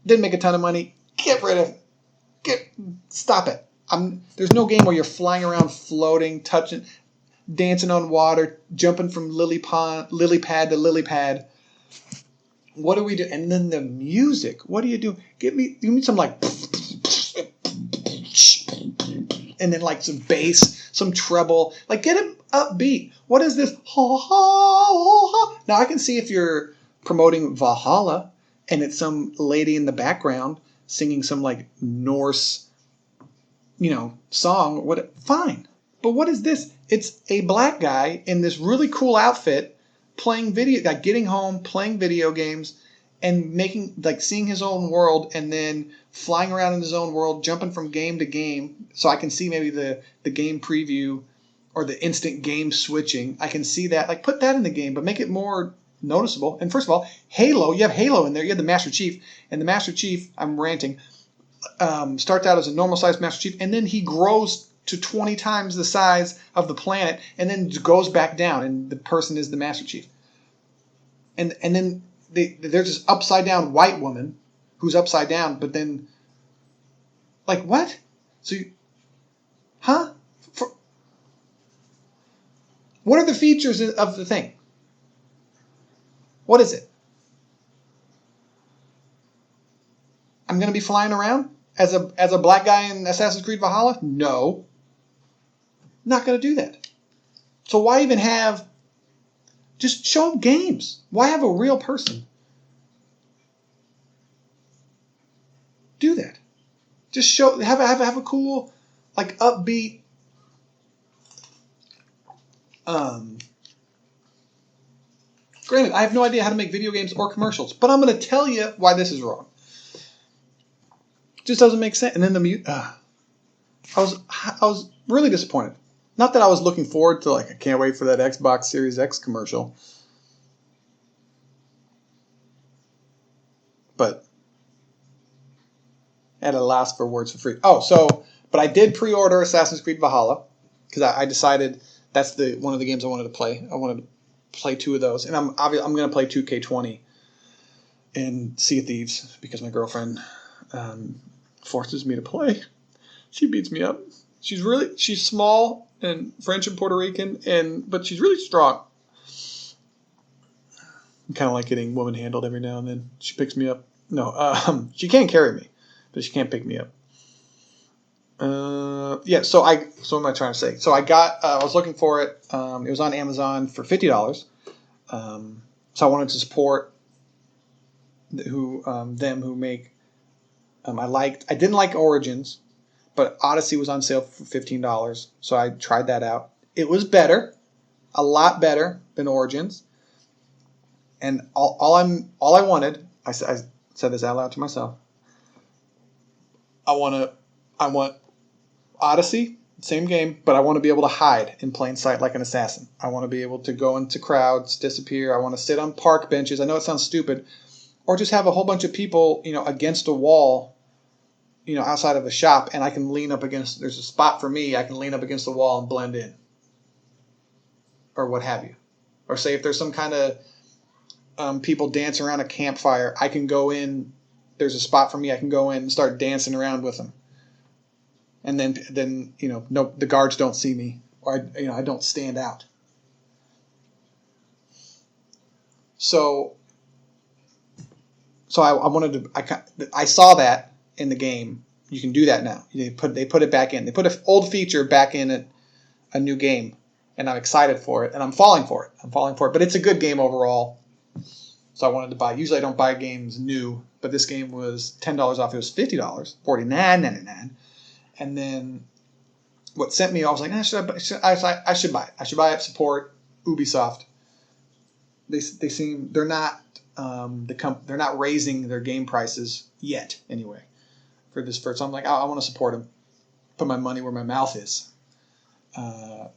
Didn't make a ton of money. Get rid of it. Stop it. There's no game where you're flying around, floating, touching, dancing on water, jumping from lily pad to lily pad. What do we do? And then the music. What do you do? Give me some like, and then like some bass, some treble. Like get it upbeat. What is this? Now I can see if you're promoting Valhalla and it's some lady in the background singing some like Norse, song. Fine. But what is this? It's a black guy in this really cool outfit playing getting home, playing video games, and seeing his own world, and then flying around in his own world, jumping from game to game. So I can see maybe the game preview or the instant game switching. I can see that. Like put that in the game, but make it more noticeable. And first of all, Halo, you have Halo in there. You have the Master Chief, and the Master Chief, I'm ranting, starts out as a normal sized Master Chief, and then he grows to 20 times the size of the planet, and then goes back down, and the person is the Master Chief. And then there's this upside down white woman who's upside down, but then, like, what? So what are the features of the thing? What is it? I'm going to be flying around as a black guy in Assassin's Creed Valhalla? No. Not going to do that. So why even have... Just show them games. Why have a real person do that? Just show... Have a cool, like, upbeat... Granted, I have no idea how to make video games or commercials, but I'm going to tell you why this is wrong. It just doesn't make sense. And then I was really disappointed. Not that I was looking forward to, like, I can't wait for that Xbox Series X commercial. But at a loss for words for free. But I did pre-order Assassin's Creed Valhalla because I decided that's one of the games I wanted to play. I wanted to play 2 of those, and I'm going to play 2K20 and Sea of Thieves because my girlfriend forces me to play. She beats me up. She's small and French and Puerto Rican, but she's really strong. I'm kind of like getting woman handled every now and then. She picks me up. No, she can't carry me, but she can't pick me up. So what am I trying to say? So I was looking for it. It was on Amazon for $50. So I wanted to support them who make. I didn't like Origins, but Odyssey was on sale for $15. So I tried that out. It was better, a lot better than Origins. And all I wanted, I said this out loud to myself. I want Odyssey, same game, but I want to be able to hide in plain sight like an assassin. I want to be able to go into crowds, disappear. I want to sit on park benches. I know it sounds stupid. Or just have a whole bunch of people, against a wall, outside of a shop, and I can lean up against, there's a spot for me, I can lean up against the wall and blend in. Or what have you. Or say if there's some kind of people dancing around a campfire, I can go in, there's a spot for me, I can go in and start dancing around with them. And then no, the guards don't see me, or I don't stand out. So I saw that in the game. You can do that now. They put it back in. They put an old feature back in a new game, and I'm excited for it, and I'm falling for it. But it's a good game overall. So I wanted to buy. Usually I don't buy games new, but this game was $10 off. It was $50, $49.99. And then what sent me, I was like, I should buy it. I should buy it. Support Ubisoft. They're not they're not raising their game prices yet anyway for this first. So I'm like, I want to support them. Put my money where my mouth is. And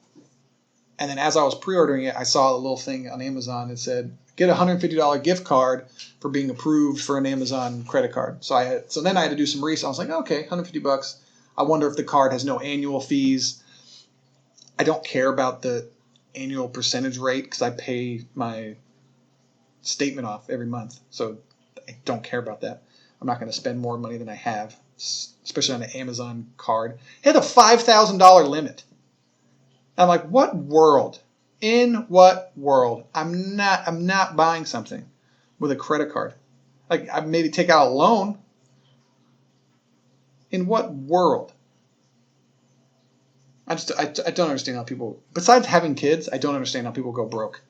then as I was pre-ordering it, I saw a little thing on Amazon that said, get a $150 gift card for being approved for an Amazon credit card. So then I had to do some research. I was like, okay, $150. I wonder if the card has no annual fees. I don't care about the annual percentage rate because I pay my statement off every month. So I don't care about that. I'm not going to spend more money than I have, especially on an Amazon card. It had a $5,000 limit. I'm like, what world? In what world? I'm not buying something with a credit card. Like I maybe take out a loan. In what world? I don't understand how people, besides having kids, I don't understand how people go broke.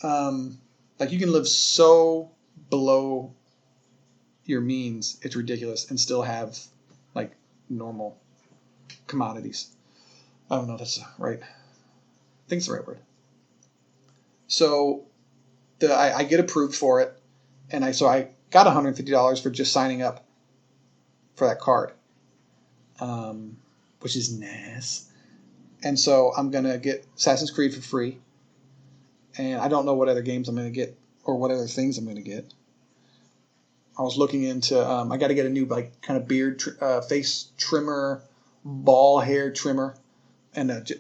Like you can live so below your means, it's ridiculous, and still have like normal commodities. I don't know if that's right. I think it's the right word. So I get approved for it, and I got $150 for just signing up for that card, which is nice. And so I'm going to get Assassin's Creed for free. And I don't know what other games I'm going to get or what other things I'm going to get. I was looking into, I got to get a new like kind of beard, face trimmer, ball hair trimmer. And it's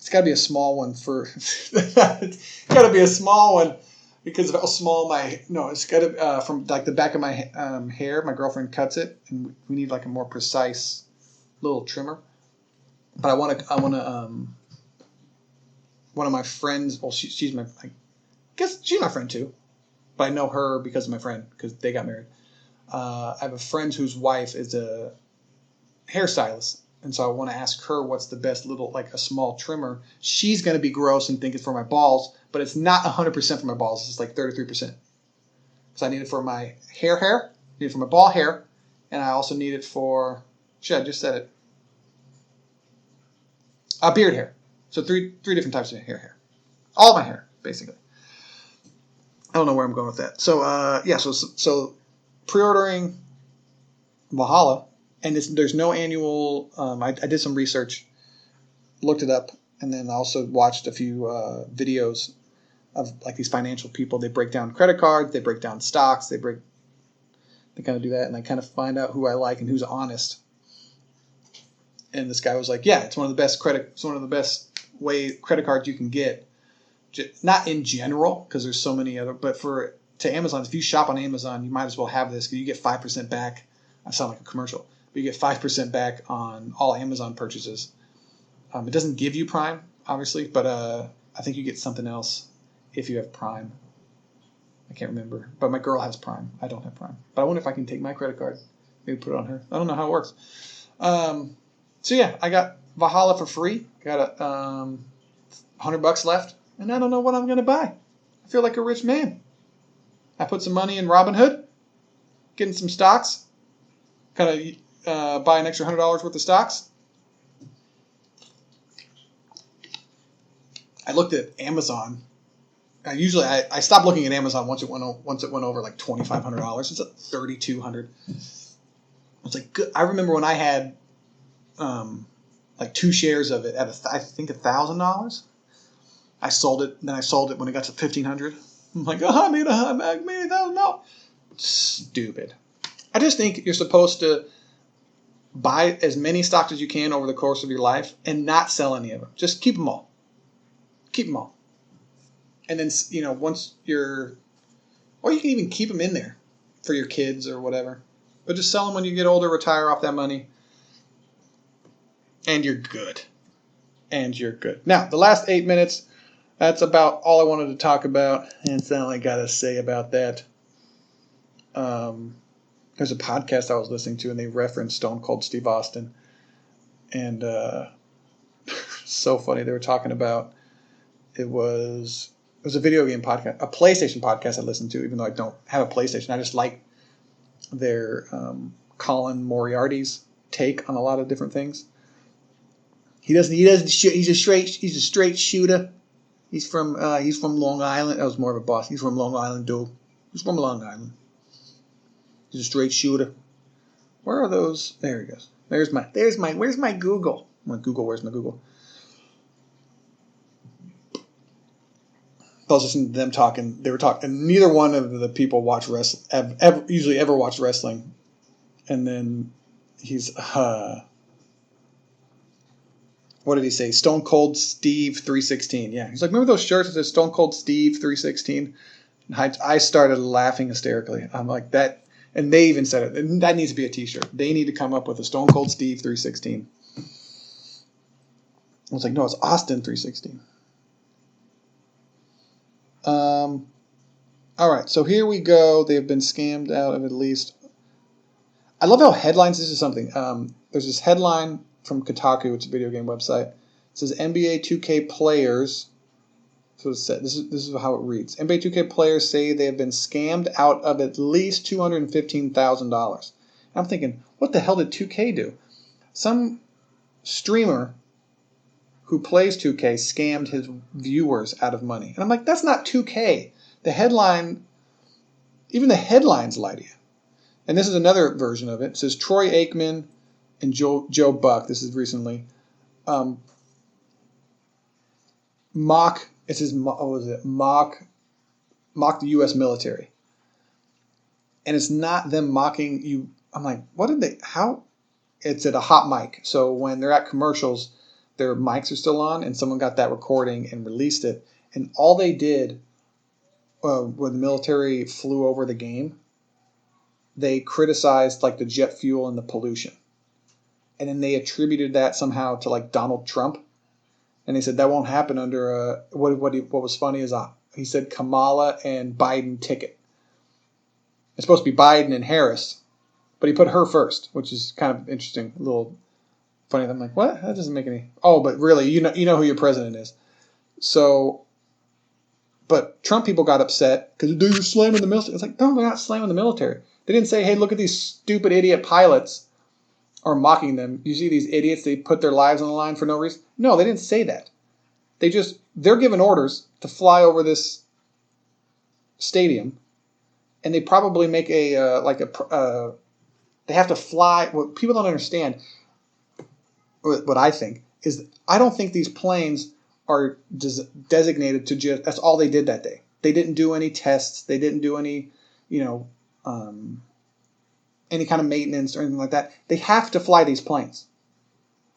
got to be a small one it's got to be a small one because of how small it's got to, from like the back of my hair, my girlfriend cuts it and we need like a more precise little trimmer. But I want to one of my friends, well, she's my, I guess she's my friend too, but I know her because of my friend, because they got married. I have a friend whose wife is a hairstylist, and so I want to ask her what's the best little, like a small trimmer. She's going to be gross and think it's for my balls, but it's not 100% for my balls. It's like 33%. So I need it for my hair, I need it for my ball hair, and I also need it for, shit, I just said it, beard hair. So three different types of hair. All my hair, basically. I don't know where I'm going with that. So, so pre-ordering Valhalla, and there's no annual. I did some research, looked it up, and then also watched a few videos of like these financial people. They break down credit cards, they break down stocks, they kind of do that, and I kind of find out who I like and who's honest. And this guy was like, "Yeah, it's one of the best credit cards you can get." Not in general, because there's so many other, but to Amazon, if you shop on Amazon, you might as well have this because you get 5% back. I sound like a commercial, but you get 5% back on all Amazon purchases. It doesn't give you Prime, obviously, but I think you get something else if you have Prime. I can't remember, but my girl has Prime. I don't have Prime, but I wonder if I can take my credit card, maybe put it on her. I don't know how it works. So yeah, I got Valhalla for free. Got $100 left. And I don't know what I'm going to buy. I feel like a rich man. I put some money in Robinhood, getting some stocks, kind of buy an extra $100 worth of stocks. I looked at Amazon. I stopped looking at Amazon once it went over like $2,500. It's at $3,200. I was like, good. I remember when I had like 2 shares of it at I think $1,000. I sold it. Then I sold it when it got to $1,500. I'm like, I made $1,000. Stupid. I just think you're supposed to buy as many stocks as you can over the course of your life and not sell any of them. Just keep them all. Keep them all. And then, once or you can even keep them in there for your kids or whatever. But just sell them when you get older, retire off that money, and you're good. Now, the last 8 minutes. That's about all I wanted to talk about, and that's all I got to say about that. There's a podcast I was listening to, and they referenced Stone Cold Steve Austin. And so funny. They were talking about, it was a video game podcast, a PlayStation podcast I listened to, even though I don't have a PlayStation. I just like their Colin Moriarty's take on a lot of different things. He doesn't shoot. He's a straight shooter. He's from Long Island. That was more of a boss. He's from Long Island, dude. He's from Long Island. He's a straight shooter. Where are those? There he goes. Where's my Google? Where's my Google? I was listening to them talking. They were talking, and neither one of the people watch wrestling. Usually ever watch wrestling. And then he's what did he say? Stone Cold Steve 316. Yeah. He's like, remember those shirts that said Stone Cold Steve 316? And I started laughing hysterically. I'm like, that. And they even said it. And that needs to be a t-shirt. They need to come up with a Stone Cold Steve 316. I was like, no, it's Austin 316. All right. So here we go. They have been scammed out of at least. I love how headlines. This is something. There's this headline from Kotaku. It's a video game website. It says NBA 2K players. So it said, this is how it reads. NBA 2K players say they have been scammed out of at least $215,000. I'm thinking, what the hell did 2K do? Some streamer who plays 2K scammed his viewers out of money. And I'm like, that's not 2K. The headline, even the headlines lie to you. And this is another version of it. It says Troy Aikman and Joe Buck, this is recently, mock the U.S. military. And it's not them mocking you. I'm like, how? It's at a hot mic. So when they're at commercials, their mics are still on, and someone got that recording and released it. And all they did when the military flew over the game, they criticized like the jet fuel and the pollution. And then they attributed that somehow to like Donald Trump. And they said that won't happen under what was funny is he said Kamala and Biden ticket. It's supposed to be Biden and Harris, but he put her first, which is kind of interesting. A little funny. I'm like, what? That doesn't make any. Oh, but really, you know who your president is. So, but Trump people got upset because they're slamming the military. It's like, no, they're not slamming the military. They didn't say, hey, look at these stupid idiot pilots, or mocking them. You see these idiots, they put their lives on the line for no reason. No, they didn't say that. They're given orders to fly over this stadium, and they probably make they have to fly. What people don't understand, what I think, is I don't think these planes are designated to just, that's all they did that day. They didn't do any tests. They didn't do any, any kind of maintenance or anything like that. They have to fly these planes.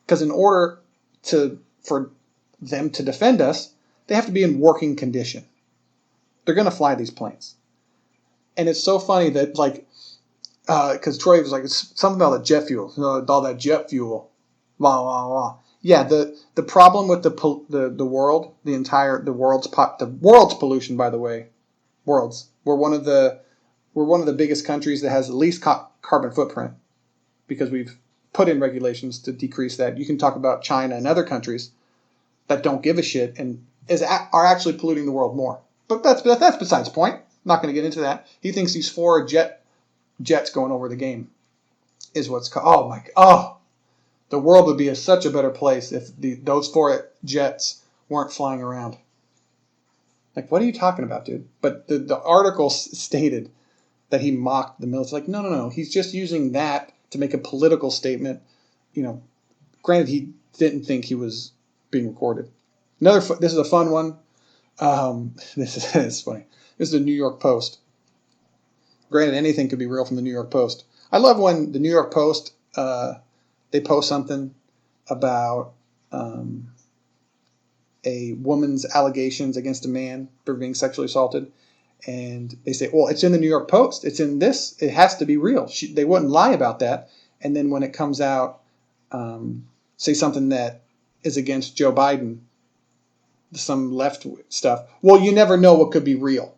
Because in order for them to defend us, they have to be in working condition. They're going to fly these planes. And it's so funny that, because Troy was like, it's something about the jet fuel, all that jet fuel, blah, blah, blah. Yeah, the problem with the world, the world's pollution, by the way, we're one of the biggest countries that has the least carbon footprint because we've put in regulations to decrease that. You can talk about China and other countries that don't give a shit and are actually polluting the world more. But that's besides the point. I'm not going to get into that. He thinks these 4 jets going over the game is what's called. Oh my! Oh, the world would be such a better place if those 4 jets weren't flying around. Like, what are you talking about, dude? But the article stated that he mocked the military. Like, no. He's just using that to make a political statement. Granted, he didn't think he was being recorded. This is a fun one. This is funny. This is the New York Post. Granted, anything could be real from the New York Post. I love when the New York Post, they post something about a woman's allegations against a man for being sexually assaulted. And they say, well, it's in the New York Post. It's in this. It has to be real. They wouldn't lie about that. And then when it comes out, say something that is against Joe Biden, some left stuff. Well, you never know what could be real.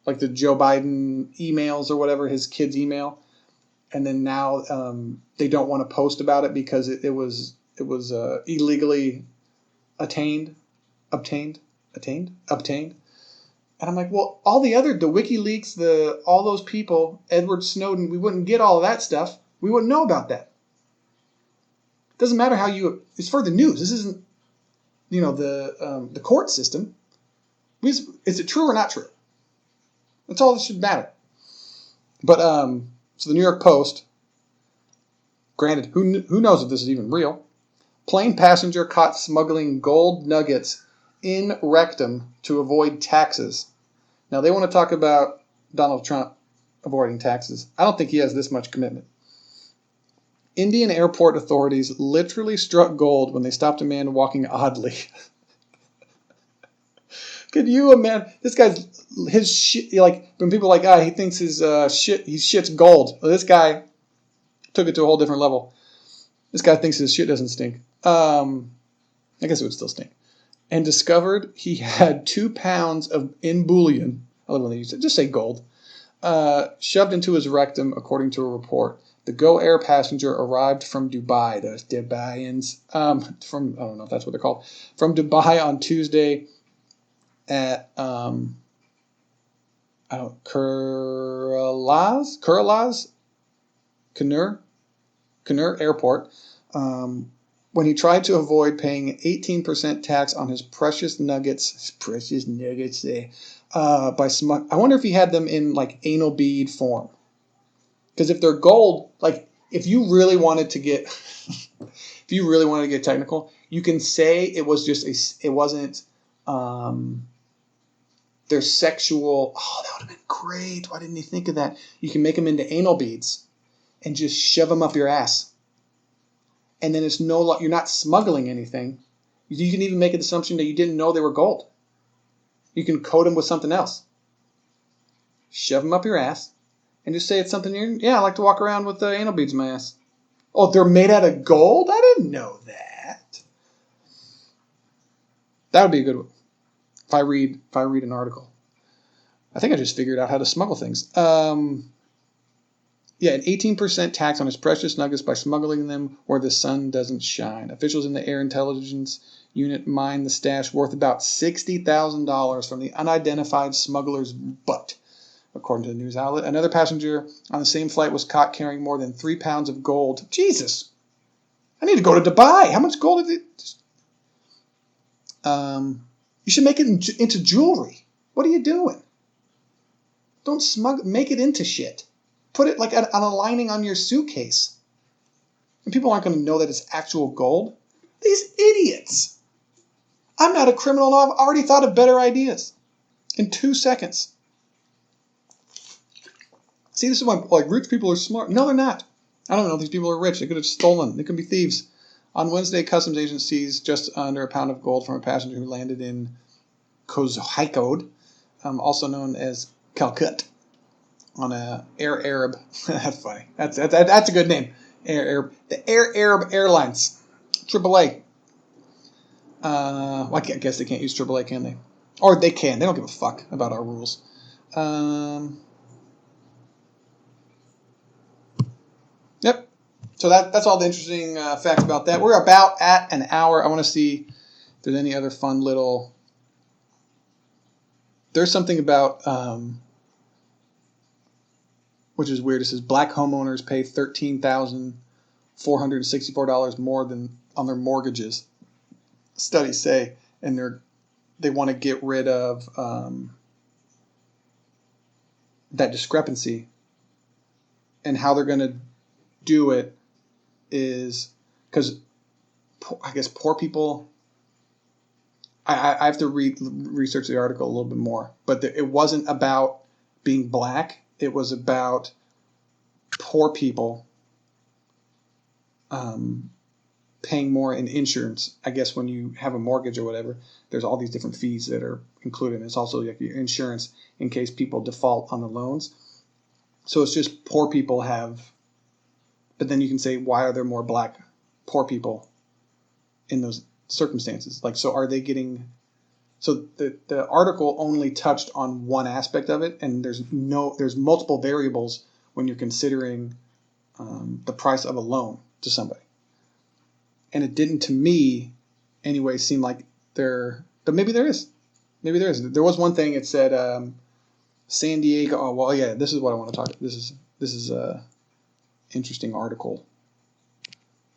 Like the Joe Biden emails or whatever, his kid's email. And then now they don't want to post about it because it was illegally obtained. And I'm like, well, all the WikiLeaks, all those people, Edward Snowden, we wouldn't get all of that stuff. We wouldn't know about that. It doesn't matter it's for the news. This isn't, the court system. Is it true or not true? That's all that should matter. But, so the New York Post, granted, who knows if this is even real? Plane passenger caught smuggling gold nuggets in rectum to avoid taxes. Now, they want to talk about Donald Trump avoiding taxes. I don't think he has this much commitment. Indian airport authorities literally struck gold when they stopped a man walking oddly. Could you imagine? This guy's, his shit, when people are like, he thinks his shit's gold. Well, this guy took it to a whole different level. This guy thinks his shit doesn't stink. I guess it would still stink. And discovered he had 2 pounds in bullion. I love when they use it. Just say gold. Shoved into his rectum, according to a report. The Go Air passenger arrived from Dubai. Those Dubaians. I don't know if that's what they're called. From Dubai on Tuesday at Kannur Airport. When he tried to avoid paying 18% tax on his precious nuggets, I wonder if he had them in anal bead form. Because if they're gold, if you really wanted to get, technical, you can say it was it wasn't their sexual. Oh, that would have been great. Why didn't you think of that? You can make them into anal beads and just shove them up your ass. And then you're not smuggling anything. You can even make an assumption that you didn't know they were gold. You can coat them with something else. Shove them up your ass and just say it's something I like to walk around with anal beads in my ass. Oh, they're made out of gold? I didn't know that. That would be a good one. If I read an article. I think I just figured out how to smuggle things. Yeah, an 18% tax on his precious nuggets by smuggling them where the sun doesn't shine. Officials in the Air Intelligence Unit mined the stash worth about $60,000 from the unidentified smuggler's butt, according to the news outlet. Another passenger on the same flight was caught carrying more than 3 pounds of gold. Jesus! I need to go to Dubai. How much gold is it? You should make it into jewelry. What are you doing? Don't make it into shit. Put it like on a lining on your suitcase. And people aren't going to know that it's actual gold. These idiots. I'm not a criminal. I've already thought of better ideas. In 2 seconds. See, this is why rich people are smart. No, they're not. I don't know if these people are rich. They could have stolen. They could be thieves. On Wednesday, customs agents seized just under a pound of gold from a passenger who landed in Kozhikode, also known as Calcutta, on a Air Arab. That's funny. That's a good name. The Air Arab Airlines, AAA. Well, I guess they can't use AAA, can they? Or they can. They don't give a fuck about our rules. Yep. So that's all the interesting facts about that. We're about at an hour. I want to see if there's any other fun little. There's something about, which is weird. It says black homeowners pay $13,464 more than on their mortgages. Studies say, and they want to get rid of that discrepancy, and how they're going to do it is because I guess poor people. I have to research the article a little bit more, but it wasn't about being black. It was about poor people paying more in insurance. I guess when you have a mortgage or whatever, there's all these different fees that are included. It's also like your insurance in case people default on the loans. So it's just poor people have. But then you can say, why are there more black poor people in those circumstances? Like, so are they getting? So the article only touched on one aspect of it, and there's multiple variables when you're considering the price of a loan to somebody. And it didn't, to me, anyway, seem like but maybe there is. Maybe there is. There was one thing. It said San Diego. Oh well, yeah. This is what I want to talk. This is a interesting article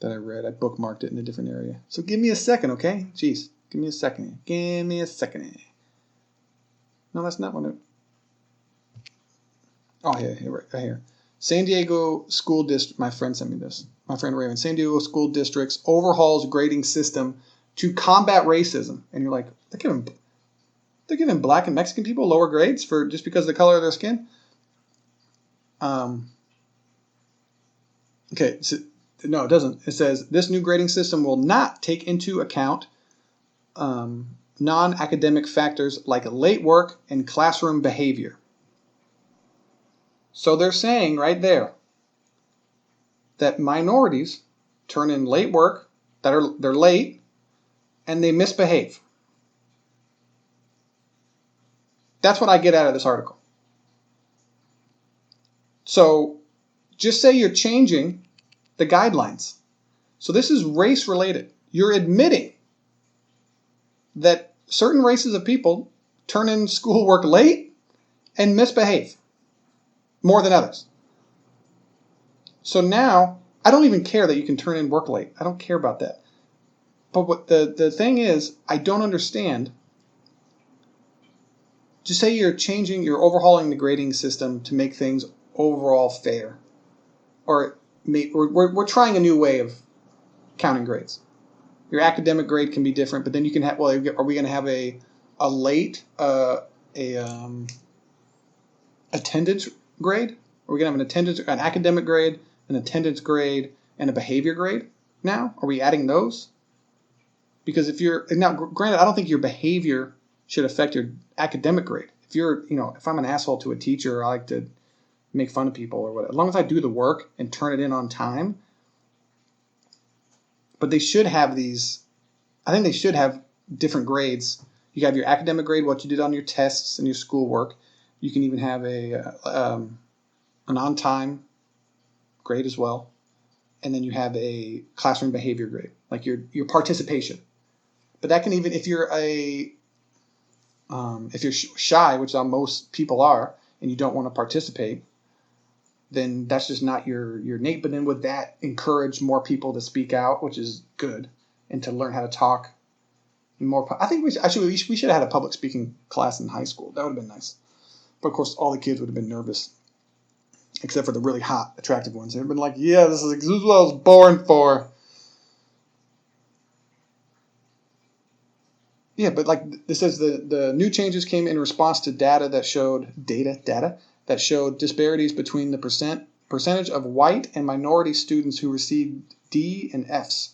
that I read. I bookmarked it in a different area. So give me a second, okay? Jeez, give me a second. Give me a second. No, that's not one. Oh, yeah, right here. San Diego School District. My friend sent me this. My friend Raymond. San Diego School Districts overhauls grading system to combat racism. And you're like, they're giving black and Mexican people lower grades for just because of the color of their skin? Okay, so, no, it doesn't. It says this new grading system will not take into account non-academic factors like late work and classroom behavior. So they're saying right there that minorities turn in late work, they're late, and they misbehave. That's what I get out of this article. So just say you're changing the guidelines. So this is race related. You're admitting that certain races of people turn in schoolwork late and misbehave more than others. So now, I don't even care that you can turn in work late. I don't care about that. But what the thing is, I don't understand. Just say you're overhauling the grading system to make things overall fair. Or we're trying a new way of counting grades. Your academic grade can be different, but then you can have. Well, are we going to have a late attendance grade? Are we going to have an academic grade, an attendance grade, and a behavior grade? Now, are we adding those? Because granted, I don't think your behavior should affect your academic grade. If I'm an asshole to a teacher, I like to make fun of people or whatever. As long as I do the work and turn it in on time. But they should have these. I think they should have different grades. You have your academic grade, what you did on your tests and your schoolwork. You can even have an on-time grade as well. And then you have a classroom behavior grade, like your participation. But that can even, if you're shy, which most people are, and you don't want to participate, then that's just not your Nate. But then would that encourage more people to speak out, which is good, and to learn how to talk more? I think we should have had a public speaking class in high school. That would have been nice. But of course, all the kids would have been nervous, except for the really hot, attractive ones. They'd been like, "Yeah, this is what I was born for." Yeah, but like this says, the new changes came in response to data that showed disparities between the percentage of white and minority students who received D and Fs.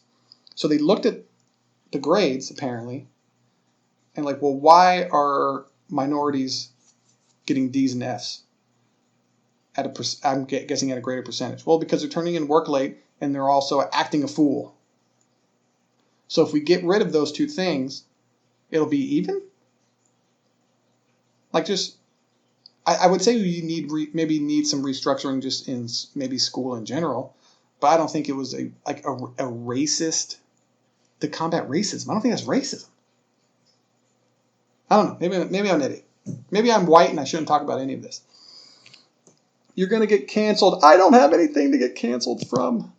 So they looked at the grades apparently, and like, well, why are minorities getting Ds and Fs I'm guessing at a greater percentage? Well, because they're turning in work late and they're also acting a fool. So if we get rid of those two things, it'll be even. Like, just, I would say you maybe need some restructuring just in maybe school in general, but I don't think it was a racist to combat racism. I don't think that's racism. I don't know. Maybe I'm an idiot. Maybe I'm white and I shouldn't talk about any of this. You're gonna get canceled. I don't have anything to get canceled from.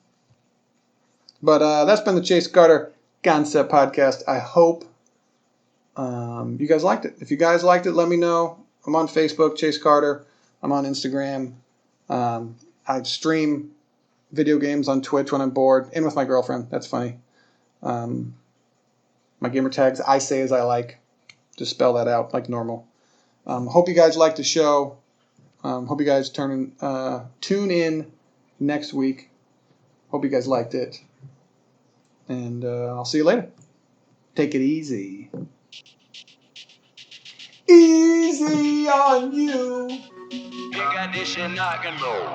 But that's been the Chase Carter Concept Podcast. I hope you guys liked it. If you guys liked it, let me know. I'm on Facebook, Chase Carter. I'm on Instagram. I stream video games on Twitch when I'm bored, and with my girlfriend. That's funny. My gamer tags, I say as I like. Just spell that out like normal. Hope you guys liked the show. Hope you guys tune in next week. Hope you guys liked it. And I'll see you later. Take it easy. Easy on you. You got this shit knocking, bro.